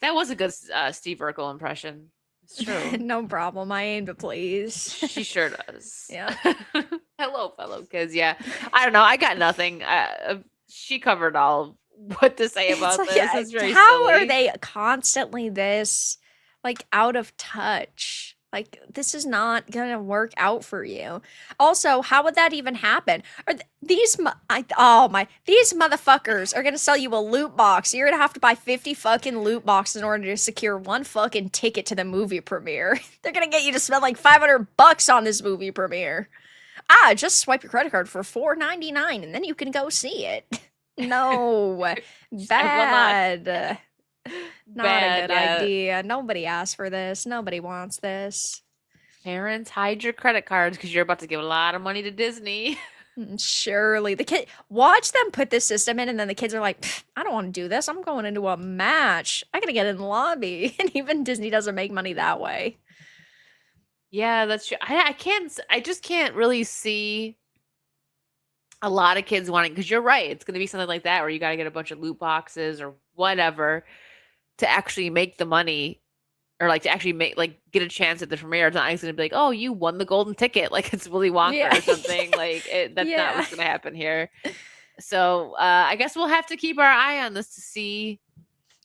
That was a good Steve Urkel impression. It's true. No problem. I aim to please. She sure does. Yeah. Hello, fellow kids. Yeah. I don't know. I got nothing. She covered all what to say about like, this. It's very how silly. are they constantly this like out of touch? Like this is not gonna work out for you. Also, how would that even happen? Are these these motherfuckers are gonna sell you a loot box? You're gonna have to buy 50 fucking loot boxes in order to secure one fucking ticket to the movie premiere. They're gonna get you to spend like $500 on this movie premiere. Just swipe your credit card for $4.99 and then you can go see it. No, bad. Not a good idea. Nobody asked for this. Nobody wants this. Parents, hide your credit cards because you're about to give a lot of money to Disney. Surely the kid watch them put this system in, and then the kids are like, I don't want to do this. I'm going into a match. I gotta get in the lobby. And even Disney doesn't make money that way. Yeah, that's true. I just can't really see a lot of kids wanting, because you're right. It's going to be something like that where you got to get a bunch of loot boxes or whatever to actually make the money, or like to actually make, like, get a chance at the premiere. It's not going to be like, oh, you won the golden ticket. Like it's Willy Wonka or something. Like that's not what's going to happen here. So I guess we'll have to keep our eye on this to see.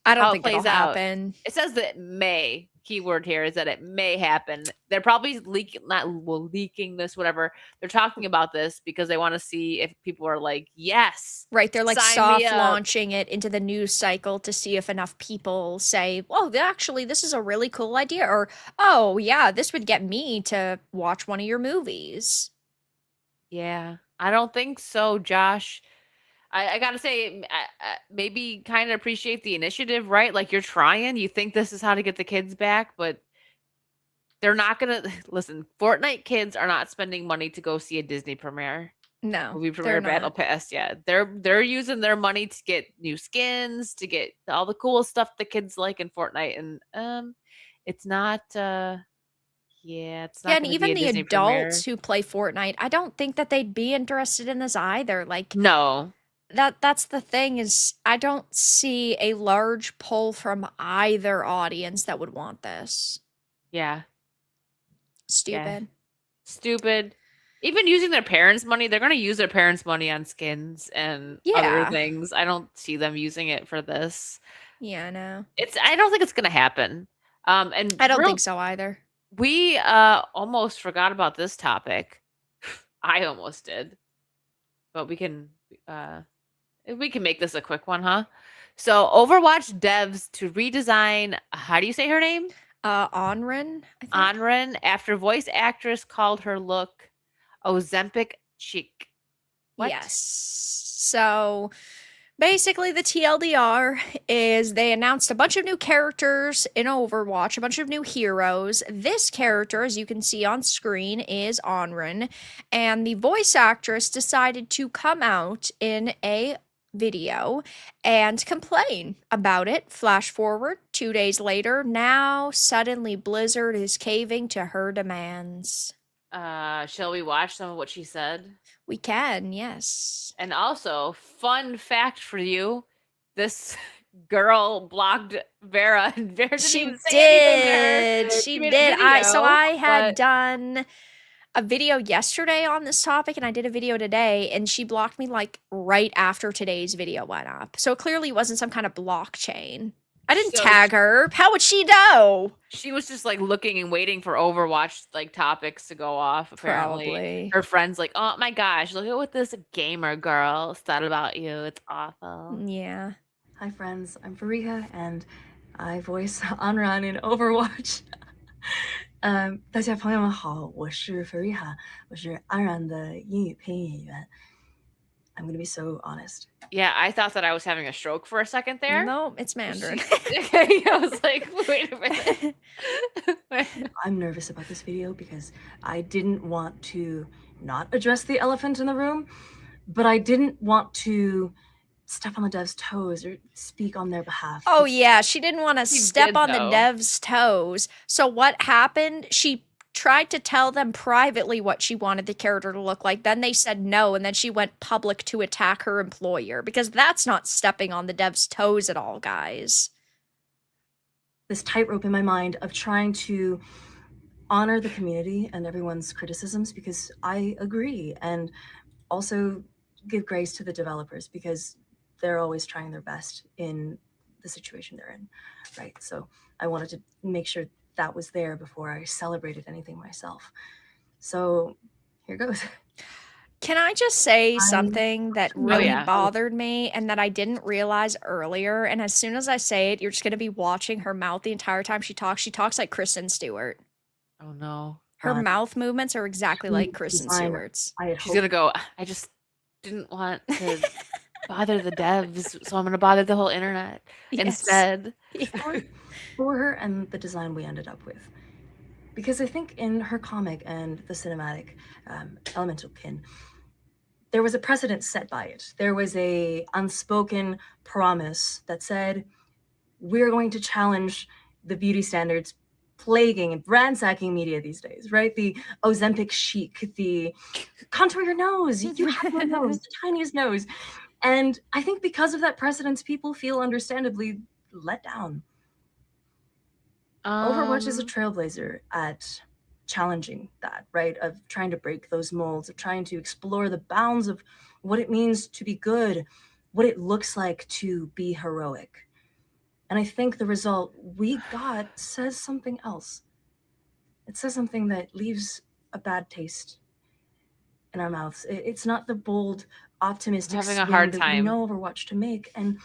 I don't how think it plays it'll out. happen. It says that it may. Keyword here is that it may happen. They're probably leaking this, whatever. They're talking about this because they want to see if people are like, yes. Right, they're like sign soft me up. launching it into the news cycle to see if enough people say, oh, actually, this is a really cool idea. Or, oh, yeah, this would get me to watch one of your movies. Yeah, I don't think so, Josh. I gotta say, maybe kind of appreciate the initiative, right? Like you're trying, you think this is how to get the kids back, but they're not gonna listen. Fortnite kids are not spending money to go see a Disney premiere. No, Movie premiere Battle Pass. Yeah, they're using their money to get new skins, to get all the cool stuff the kids like in Fortnite, and it's not. Yeah, it's not. Yeah, and gonna even be a the Disney adults premiere. who play Fortnite, I don't think that they'd be interested in this either. Like, No. that's the thing, is I don't see a large pull from either audience that would want this. Yeah. Stupid. Stupid. Even using their parents' money, they're going to use their parents' money on skins and other Yeah. things. I don't see them using it for this. Yeah, no. I don't think it's going to happen. And I don't think so either. We almost forgot about this topic. I almost did. But we can make this a quick one, huh? So, Overwatch devs to redesign, how do you say her name? Onren, I think. Onren, after voice actress called her look Ozempic chic. What? Yes. So basically, the TLDR is they announced a bunch of new characters in Overwatch, a bunch of new heroes. This character, as you can see on screen, is Onren, and the voice actress decided to come out in a video and complain about it. Flash forward 2 days later, now suddenly Blizzard is caving to her demands. Shall we watch some of what she said? We can, yes. And also, fun fact for you, this girl blocked Vara, and Vara didn't She even say anything to her. She made a did. video, I had but- done a video yesterday on this topic, and I did a video today, and she blocked me like right after today's video went up. So it clearly wasn't some kind of blockchain. I didn't So tag her. How would she know? She was just like looking and waiting for Overwatch like topics to go off. Apparently, Probably. her friends like, oh my gosh, look at what this gamer girl said about you. It's awful. Yeah. Hi friends, I'm Fariha and I voice Anran in Overwatch. 大家朋友们好，我是 Fariha，我是安然的英语配音演员。I'm gonna be so honest. Yeah, I thought that I was having a stroke for a second there. No, it's Mandarin. I was like, wait a minute. I'm nervous about this video because I didn't want to not address the elephant in the room, but I didn't want to step on the devs' toes or speak on their behalf. Oh yeah, she didn't want to She step did, on though. the devs' toes. So what happened? She tried to tell them privately what she wanted the character to look like. Then they said no, and then she went public to attack her employer, because that's not stepping on the devs' toes at all, guys. this tightrope in my mind of trying to honor the community and everyone's criticisms, because I agree, and also give grace to the developers because they're always trying their best in the situation they're in, right? So I wanted to make sure that was there before I celebrated anything myself. So here goes. Can I just say something that Oh, really yeah. bothered me and that I didn't realize earlier? And as soon as I say it, you're just going to be watching her mouth the entire time she talks. She talks like Kristen Stewart. Oh no. Her God. mouth movements are exactly like Kristen Design. Stewart's. I had She's gonna hoped go, I just didn't want to bother the devs, so I'm gonna bother the whole internet Yes. instead. Yeah. for her and the design we ended up with. Because I think in her comic and the cinematic Elemental Kin, there was a precedent set by it. There was a unspoken promise that said, we're going to challenge the beauty standards plaguing and ransacking media these days, right? The Ozempic chic, the contour your nose, you have no nose, the tiniest nose. And I think because of that precedence, people feel understandably let down. Overwatch is a trailblazer at challenging that, right? Of trying to break those molds, of trying to explore the bounds of what it means to be good, what it looks like to be heroic. And I think the result we got says something else. It says something that leaves a bad taste in our mouths. It's not the bold, optimistic I'm having a spin hard that we time know Overwatch to make. And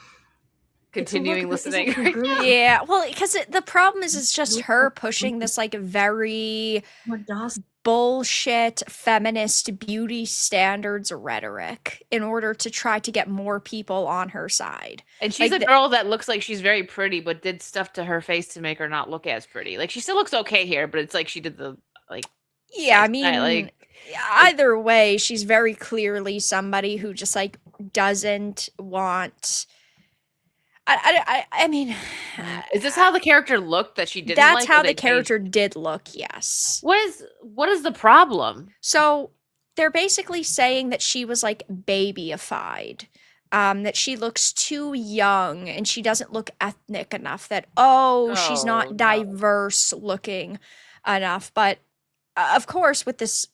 continuing it's a look that listening isn't right congruent Yeah, well, because the problem is it's just her pushing this like very more docile. bullshit feminist beauty standards rhetoric in order to try to get more people on her side. And she's Like a girl that looks like she's very pretty, but did stuff to her face to make her not look as pretty. Like she still looks okay here, but it's like she did the like Yeah, I sex- mean, like either way, she's very clearly somebody who just like doesn't want. I mean, is this how the character looked that she didn't that's like? or how they the changed- character did look. Yes. What is the problem? So they're basically saying that she was like babyified, that she looks too young and she doesn't look ethnic enough. That she's Oh, not no. diverse looking enough. But of course, with this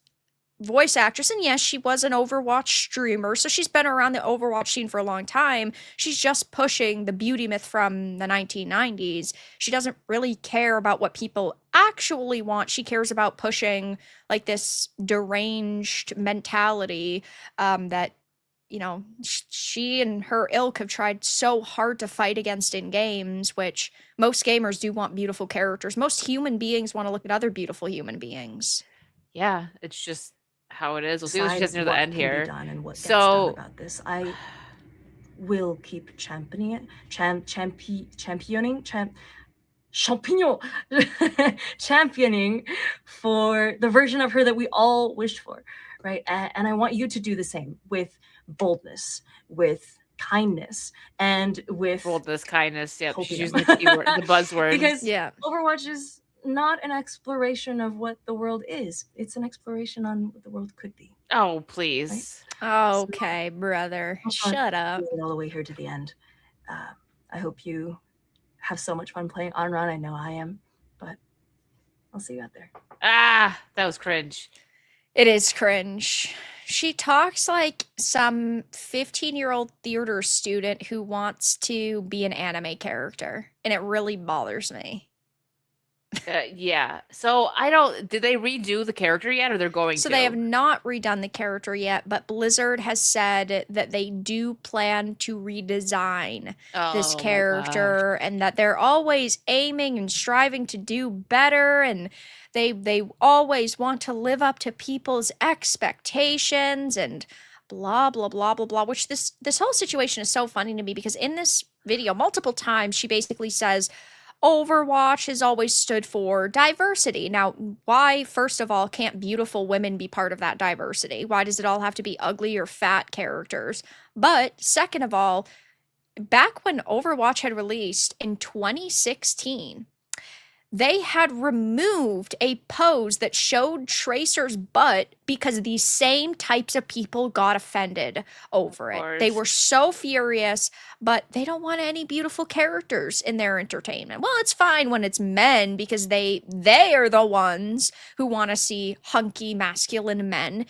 voice actress, and yes, she was an Overwatch streamer, so she's been around the Overwatch scene for a long time. She's just pushing the beauty myth from the 1990s. She doesn't really care about what people actually want. She cares about pushing like this deranged mentality that she and her ilk have tried so hard to fight against in games, which most gamers do want beautiful characters. Most human beings want to look at other beautiful human beings. Yeah, it's just how it is. We'll see what she Decide says near the what end can be here. done and what gets So- done about this. I will keep championing it, championing for the version of her that we all wished for, right? And I want you to do the same with boldness, with kindness, and with boldness, kindness. Yep, she's Copium. using the keyword, the buzzword. because Yeah. Overwatch is not an exploration of what the world is. It's an exploration on what the world could be. Oh, please. Okay, brother. Shut up. Made it all the way here to the end. I hope you have so much fun playing on Run. I know I am, but I'll see you out there. Ah, that was cringe. It is cringe. She talks like some 15-year-old theater student who wants to be an anime character, and it really bothers me. Yeah. So did they redo the character yet, or they're going So to? they have not redone the character yet, but Blizzard has said that they do plan to redesign this Oh my character and that they're always aiming and striving to do better, and they always want to live up to people's expectations and blah blah blah blah blah, which this whole situation is so funny to me because in this video multiple times she basically says Overwatch has always stood for diversity. Now, why, first of all, can't beautiful women be part of that diversity? Why does it all have to be ugly or fat characters? But second of all, back when Overwatch had released in 2016, they had removed a pose that showed Tracer's butt because these same types of people got offended over it. They course. were so furious, but they don't want any beautiful characters in their entertainment. Well, it's fine when it's men because they are the ones who want to see hunky masculine men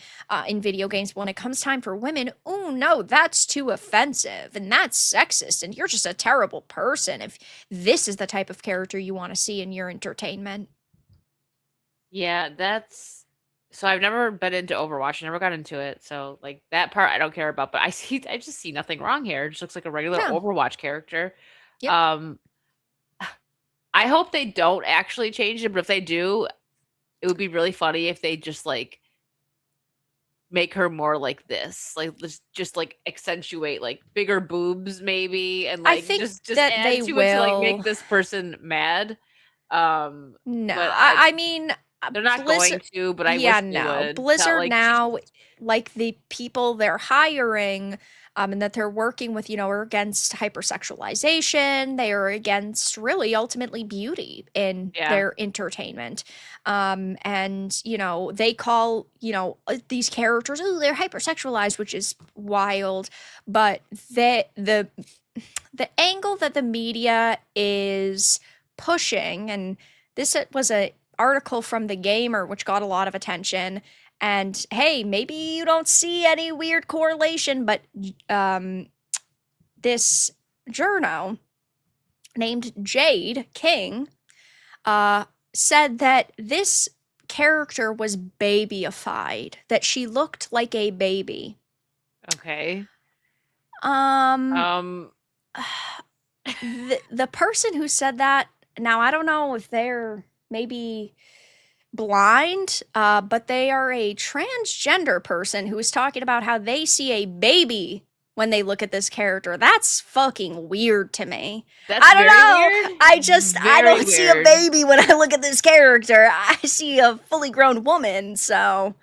in video games. When it comes time for women, oh no, that's too offensive and that's sexist and you're just a terrible person if this is the type of character you want to see in your entertainment. Yeah, that's so I've never been into Overwatch. I never got into it. So like that part I don't care about, but I just see nothing wrong here. It just looks like a regular Yeah. Overwatch character. Yep. I hope they don't actually change it, but if they do, it would be really funny if they just like make her more like this. Like just like accentuate like bigger boobs maybe and I like think just that add they to it to like will. make this person mad. No, But I mean, they're not going to, but I yeah, wish they no. would. Blizzard like now, like the people they're hiring, and that they're working with, are against hypersexualization. They are against really ultimately beauty in Yeah. their entertainment. And they call, these characters, oh, they're hypersexualized, which is wild. But the angle that the media is pushing, and this was a article from The Gamer which got a lot of attention, and hey, maybe you don't see any weird correlation, but this journo named Jade King said that this character was babyified, that she looked like a baby. Okay. The person who said that, now I don't know if they're maybe blind, but they are a transgender person who is talking about how they see a baby when they look at this character. That's fucking weird to me. That's I don't very know. weird. I don't see a weird. baby when I look at this character. I see a fully grown woman, so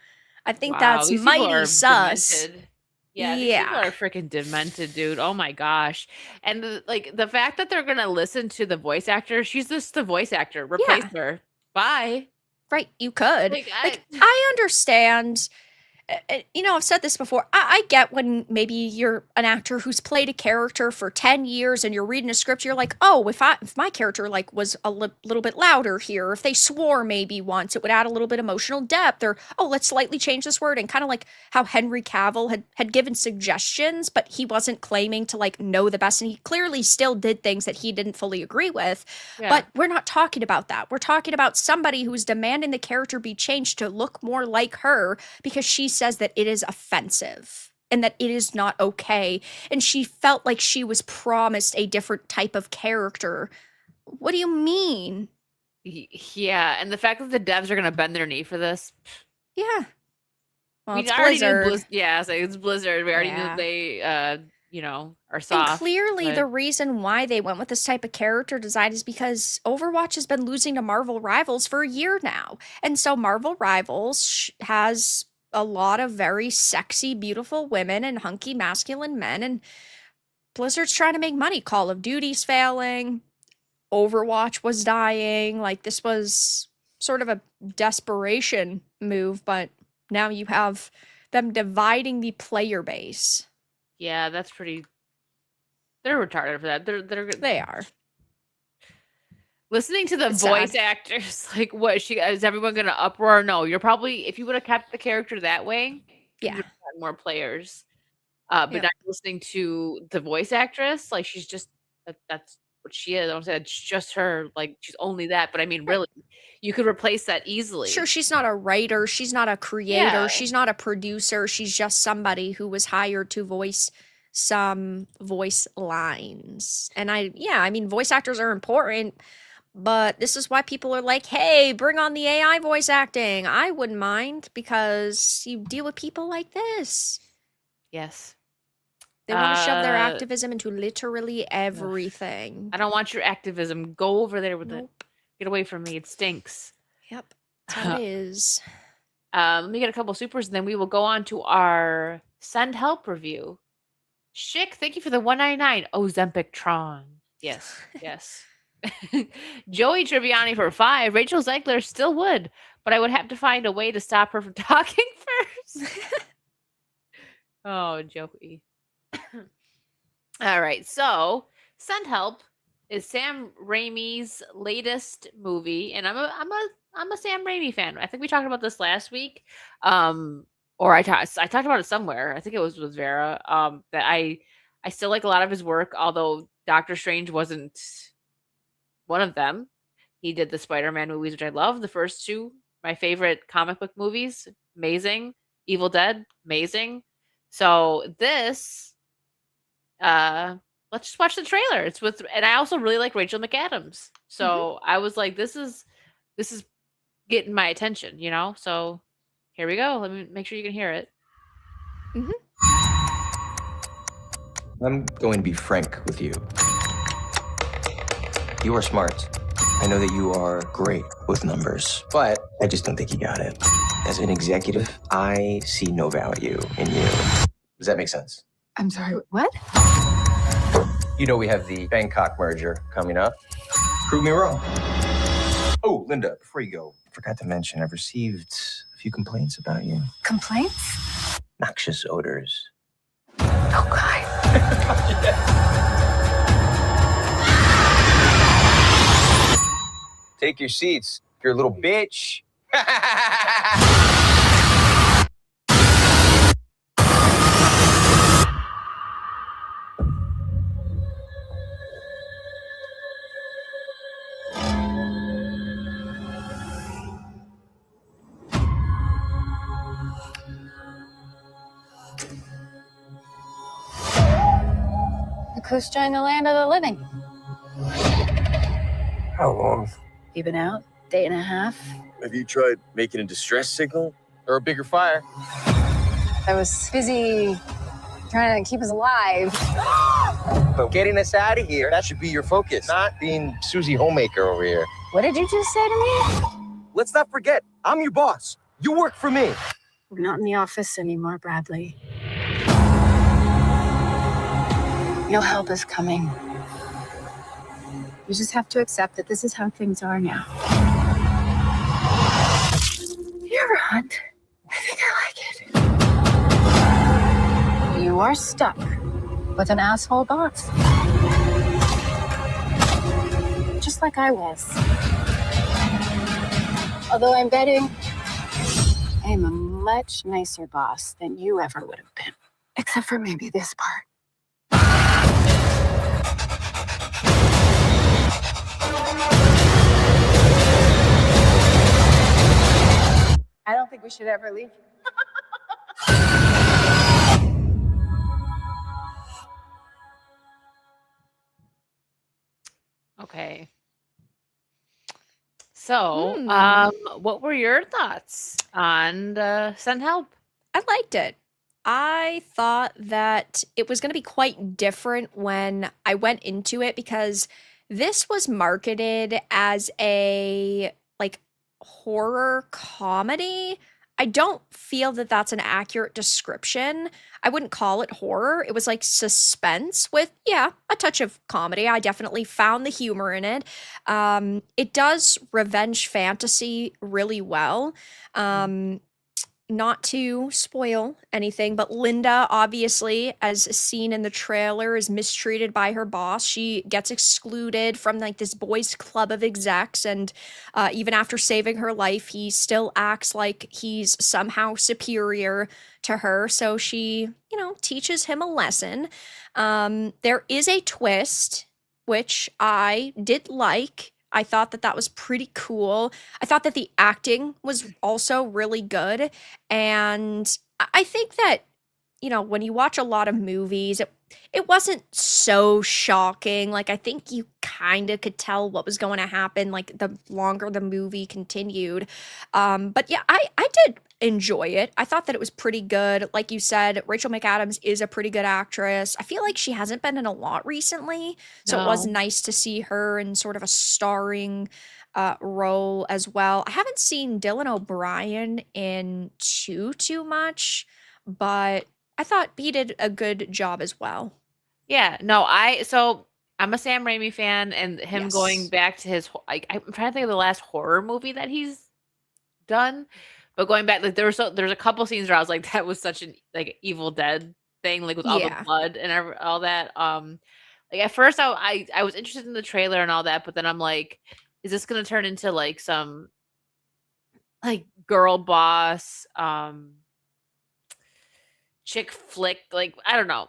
I think Wow, that's these people mighty are sus. demented. Yeah, these people Yeah. are freaking demented, dude. Oh my gosh. And the fact that they're gonna listen to the voice actor, she's just the voice actor. Replace her. Bye. Right, you could. Like, I understand. I've said this before. I get when maybe you're an actor who's played a character for 10 years and you're reading a script, you're like, oh, if my character like was a little bit louder here, if they swore maybe once, it would add a little bit emotional depth, or, oh, let's slightly change this word. And kind of like how Henry Cavill had given suggestions, but he wasn't claiming to like know the best. And he clearly still did things that he didn't fully agree with. Yeah. But we're not talking about that. We're talking about somebody who's demanding the character be changed to look more like her because she says that it is offensive and that it is not okay. And she felt like she was promised a different type of character. What do you mean? Yeah, and the fact that the devs are gonna bend their knee for this. Yeah. Well, We it's already Blizzard. knew yeah, so it's Blizzard. We already knew they are soft. And clearly but- the reason why they went with this type of character design is because Overwatch has been losing to Marvel Rivals for a year now. And so Marvel Rivals has a lot of very sexy, beautiful women and hunky masculine men, and Blizzard's trying to make money. Call of Duty's failing. Overwatch was dying. Like, this was sort of a desperation move, but now you have them dividing the player base. Yeah, that's pretty. They're retarded for that. They are. Listening to the It's voice sad. actors, like, what is everyone gonna uproar? No, you're probably, if you would have kept the character that way, you Yeah. would have had more players. But Yep. not listening to the voice actress, like she's just that's what she is. I don't say it's just her, like she's only that. But I mean, really, you could replace that easily. Sure, she's not a writer, she's not a creator, Yeah. she's not a producer, she's just somebody who was hired to voice some voice lines. And I mean, voice actors are important, but this is why people are like, hey, bring on the AI voice acting. I wouldn't mind because you deal with people like this. Yes. They want to shove their Uh, activism into literally everything. I don't want your activism. Go over there with it. Nope. Get away from me. It stinks. Yep. That's how it is. Let me get a couple supers, and then we will go on to our send help review. Schick, thank you for the 199. Ozempic Tron. Yes, yes. Joey Tribbiani for 5. Rachel Zegler still would, but I would have to find a way to stop her from talking first. Oh, Joey. All right, so Send Help is Sam Raimi's latest movie, and I'm a Sam Raimi fan. I think we talked about this last week, or I talked about it somewhere. I think it was with Vara. That I still like a lot of his work, although Doctor Strange wasn't one of them. He did the Spider-Man movies, which I love. The first two, my favorite comic book movies, amazing. Evil Dead, amazing. So this, let's just watch the trailer. It's with, and I also really like Rachel McAdams. So I was like, this is getting my attention, you know. So here we go. Let me make sure you can hear it. I'm going to be frank with you. You are smart. I know that you are great with numbers, but I just don't think you got it. As an executive, I see no value in you. Does that make sense? I'm sorry, what? You know we have the Bangkok merger coming up. Prove me wrong. Oh, Linda, before you go, I forgot to mention I've received a few complaints about you. Complaints? Noxious odors. Oh, God. Take your seats. You're a little bitch. The coast joined the land of the living. How long? You been out? Day and a half? Have you tried making a distress signal or a bigger fire? I was busy trying to keep us alive. But getting us out of here, that should be your focus, not being Susie Homemaker over here. What did you just say to me? Let's not forget, I'm your boss. You work for me. We're not in the office anymore, Bradley. Your help is coming. You just have to accept that this is how things are now. You ever hunt? I think I like it. You are stuck with an asshole boss. Just like I was. Although I'm betting I am a much nicer boss than you ever would have been. Except for maybe this part. I don't think we should ever leave. Okay. So, what were your thoughts on Send Help? I liked it. I thought that it was going to be quite different when I went into it because this was marketed as a like horror comedy. I don't feel that that's an accurate description. I wouldn't call it horror. It was like suspense with, yeah, a touch of comedy. I definitely found the humor in it. It does revenge fantasy really well. Not to spoil anything, but Linda, obviously, as seen in the trailer, is mistreated by her boss. She gets excluded from like this boys' club of execs, and even after saving her life, he still acts like he's somehow superior to her. So she, teaches him a lesson. There is a twist, which I did like. I thought that that was pretty cool. I thought that the acting was also really good. And I think that, when you watch a lot of movies, it wasn't so shocking. Like, I think you kind of could tell what was going to happen, like, the longer the movie continued. But yeah, I did enjoy it. I thought that it was pretty good. Like you said, Rachel McAdams is a pretty good actress. I feel like she hasn't been in a lot recently, so it was nice to see her in sort of a starring role as well. I haven't seen Dylan O'Brien in too much, but I thought he did a good job as well. Yeah, no, so I'm a Sam Raimi fan, and him going Yes. back to his like I'm trying to think of the last horror movie that he's done, but going back, like there's a couple scenes where I was like, that was such an like Evil Dead thing, like with all the Yeah. blood and all that. Like at first I was interested in the trailer and all that, but then I'm like, is this gonna turn into like some like girl boss chick flick? Like I don't know.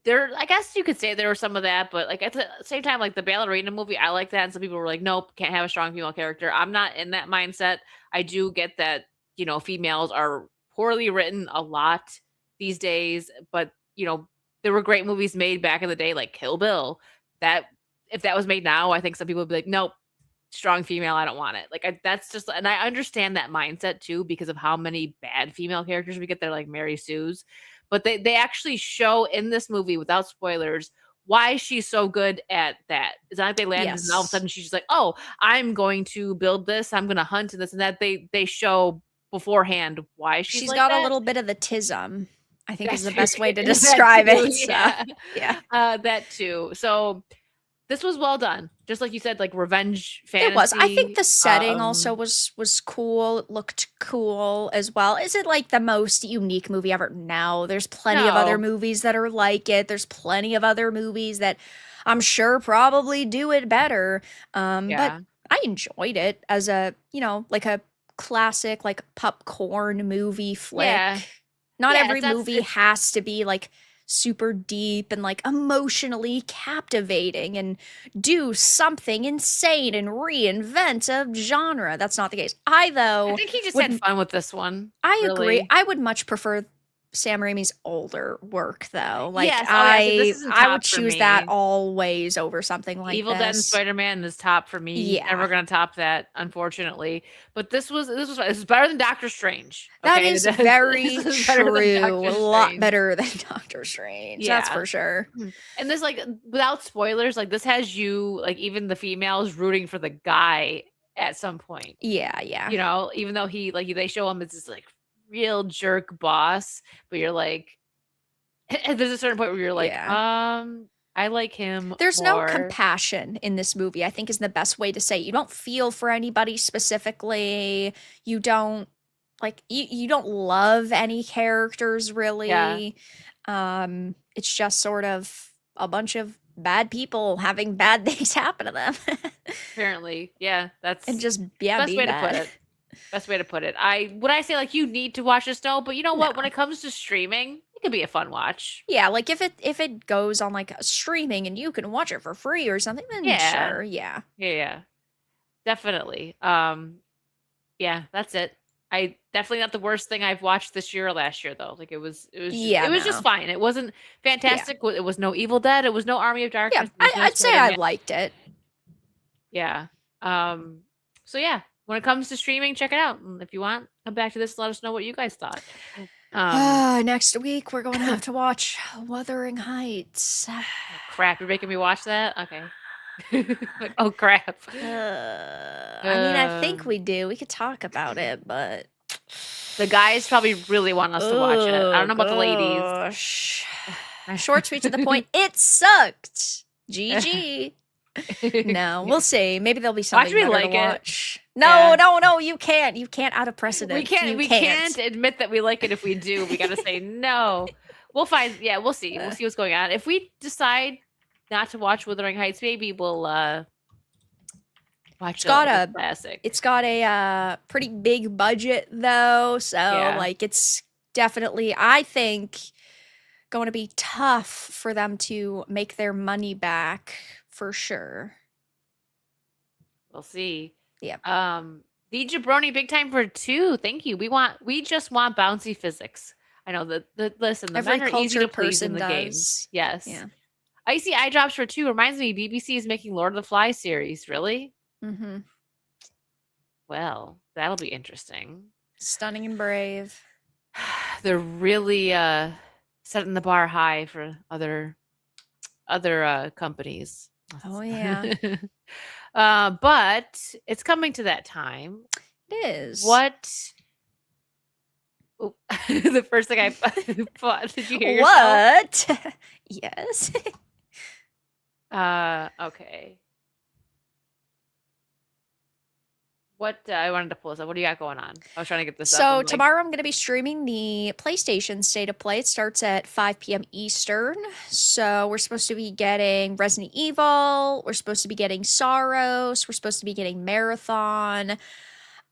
There, I guess you could say there was some of that, but like at the same time, like the ballerina movie, I like that, and some people were like, "Nope, can't have a strong female character." I'm not in that mindset. I do get that females are poorly written a lot these days, but there were great movies made back in the day, like Kill Bill. That if that was made now, I think some people would be like, "Nope, strong female, I don't want it." Like that's just, and I understand that mindset too because of how many bad female characters we get there, like Mary Sue's. But they actually show in this movie, without spoilers, why she's so good at that. It's not like they landed and all of a Yes. sudden she's just like, "Oh, I'm going to build this. I'm going to hunt and this and that." They show beforehand why she's like got that. a little bit of the tism, I think is the That best way to too, that describe too, it. So, yeah. yeah. That too. So this was well done. Just like you said, like revenge fantasy. It was. I think the setting also um, was cool. It looked cool as well. Is it like the most unique movie ever? No. There's plenty of other No. movies that are like it. There's plenty of other movies that I'm sure probably do it better. But Yeah. I enjoyed it as a, like a classic like popcorn movie flick. Yeah. Not Yeah, every that's movie has to be like super deep and like emotionally captivating and do something insane and reinvent a genre. That's not the case. I I think he just had fun with this one. I agree. Really. I would much prefer Sam Raimi's older work though. Like Yes, oh, yeah, so this isn't I top would for choose that me. always over something like Evil Dead and this. Spider-Man is top for me. He's Yeah. never gonna top that, unfortunately. But this was better than Doctor Strange. That Okay? is very This is better than true. Doctor A lot Strange. better than Doctor Strange. That's Yeah. for sure. And this, like, without spoilers, like this has you, like, even the females rooting for the guy at some point. Yeah, yeah. Even though he like they show him as this like real jerk boss, but you're like there's a certain point where you're like, Yeah. I like him There's more. no compassion in this movie, I think is the best way to say it. You don't feel for anybody specifically. You don't like you don't love any characters really. It's just sort of a bunch of bad people having bad things happen to them. Apparently. Yeah, that's And just best being way to put bad. it. Best way to put it. Would I say like you need to watch this? No, but you know what? No. When it comes to streaming, it could be a fun watch. Yeah, like if it goes on like a streaming and you can watch it for free or something, then Yeah. sure, yeah. Yeah. Definitely. Yeah, that's it. I definitely not the worst thing I've watched this year or last year though. Like it was Yeah, it was just no. fine. It wasn't fantastic. It was no Evil Dead. It was no Army of Yeah, Darkness. It was no I'd say I Spider-Man. liked it. Yeah. So yeah, when it comes to streaming, check it out. And if you want, come back to this, let us know what you guys thought. Next week we're going to have to watch Wuthering Heights. Crap, you're making me watch that? Okay. Like, oh crap. I mean, I think we do. We could talk about it, but The guys probably really want us to watch it. I don't know about the ladies. gosh. Short, sweet, to the point. It sucked. GG. No, we'll see. Maybe there'll be something me better like to it. watch. No, Yeah. no, you can't. You can't out of precedent. We can't admit that we like it if we do. We gotta say no. We'll find we'll see. We'll see what's going on. If we decide not to watch Wuthering Heights, maybe we'll watch the classic. It's got a pretty big budget though, so Yeah. like it's definitely, I think, going to be tough for them to make their money back for sure. We'll see. Yep. The Jabroni Big Time for 2. Thank you. We just want bouncy physics. I know listen, the Every men are easy to cultured please in person the does. games. Yes. Yeah. Icy Eye Drops for 2 reminds me BBC is making Lord of the Flies series. Really? Mm-hmm. Well, that'll be interesting. Stunning and brave. They're really setting the bar high for other companies. Oh yeah, But it's coming to that time. it is. What? Oh, the first thing I thought. Did you hear yourself? What? Yes. Okay. What I wanted to pull this up. What do you got going on? I was trying to get this up. So I'm like, tomorrow I'm going to be streaming the PlayStation State of Play. It starts at 5 p.m. Eastern. So we're supposed to be getting Resident Evil. We're supposed to be getting Soros. We're supposed to be getting Marathon.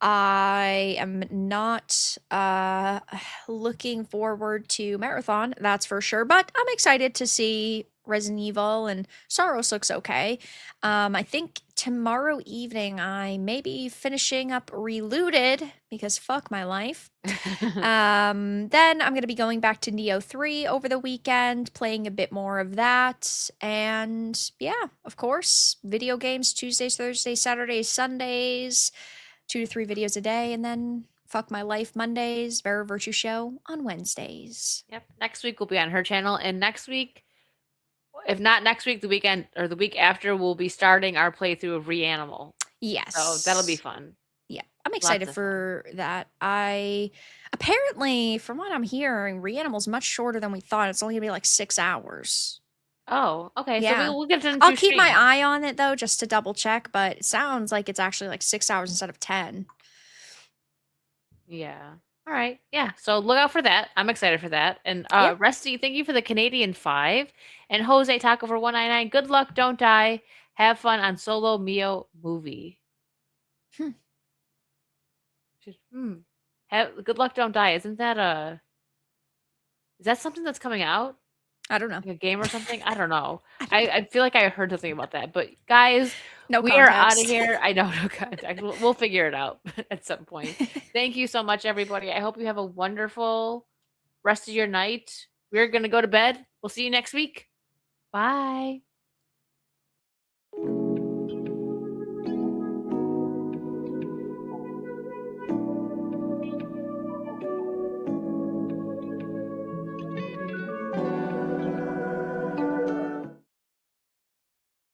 I am not looking forward to Marathon, that's for sure, but I'm excited to see Resident Evil, and Soros looks okay. I think tomorrow evening I may be finishing up Reloaded because fuck my life. Then I'm going to be going back to Neo 3 over the weekend, playing a bit more of that. And yeah, of course, video games Tuesdays, Thursdays, Saturdays, Sundays, 2 to 3 videos a day. And then fuck my life Mondays, Vera Virtue Show on Wednesdays. yep. Next week will be on her channel. And next week, if not next week, the weekend or the week after, we'll be starting our playthrough of Reanimal. Yes. So that'll be fun. Yeah, I'm excited of fun. for that. Apparently, from what I'm hearing, Reanimal's much shorter than we thought. It's only gonna be like 6 hours. Oh, okay. Yeah. So we'll get into I'll keep my eye on it though, just to double check. But it sounds like it's actually like 6 hours instead of 10. Yeah. All right. Yeah. So look out for that. I'm excited for that. And Yep. Rusty, thank you for the Canadian 5. And Jose Taco for 199. Good luck. Don't die. Have fun on Solo Mio movie. Just, good luck. Don't die. Isn't that is that something that's coming out? I don't know. Like a game or something? I don't know. I feel like I heard something about that. But guys, No we are out of context. here. I know, no context. We'll figure it out at some point. Thank you so much, everybody. I hope you have a wonderful rest of your night. We're going to go to bed. We'll see you next week. Bye.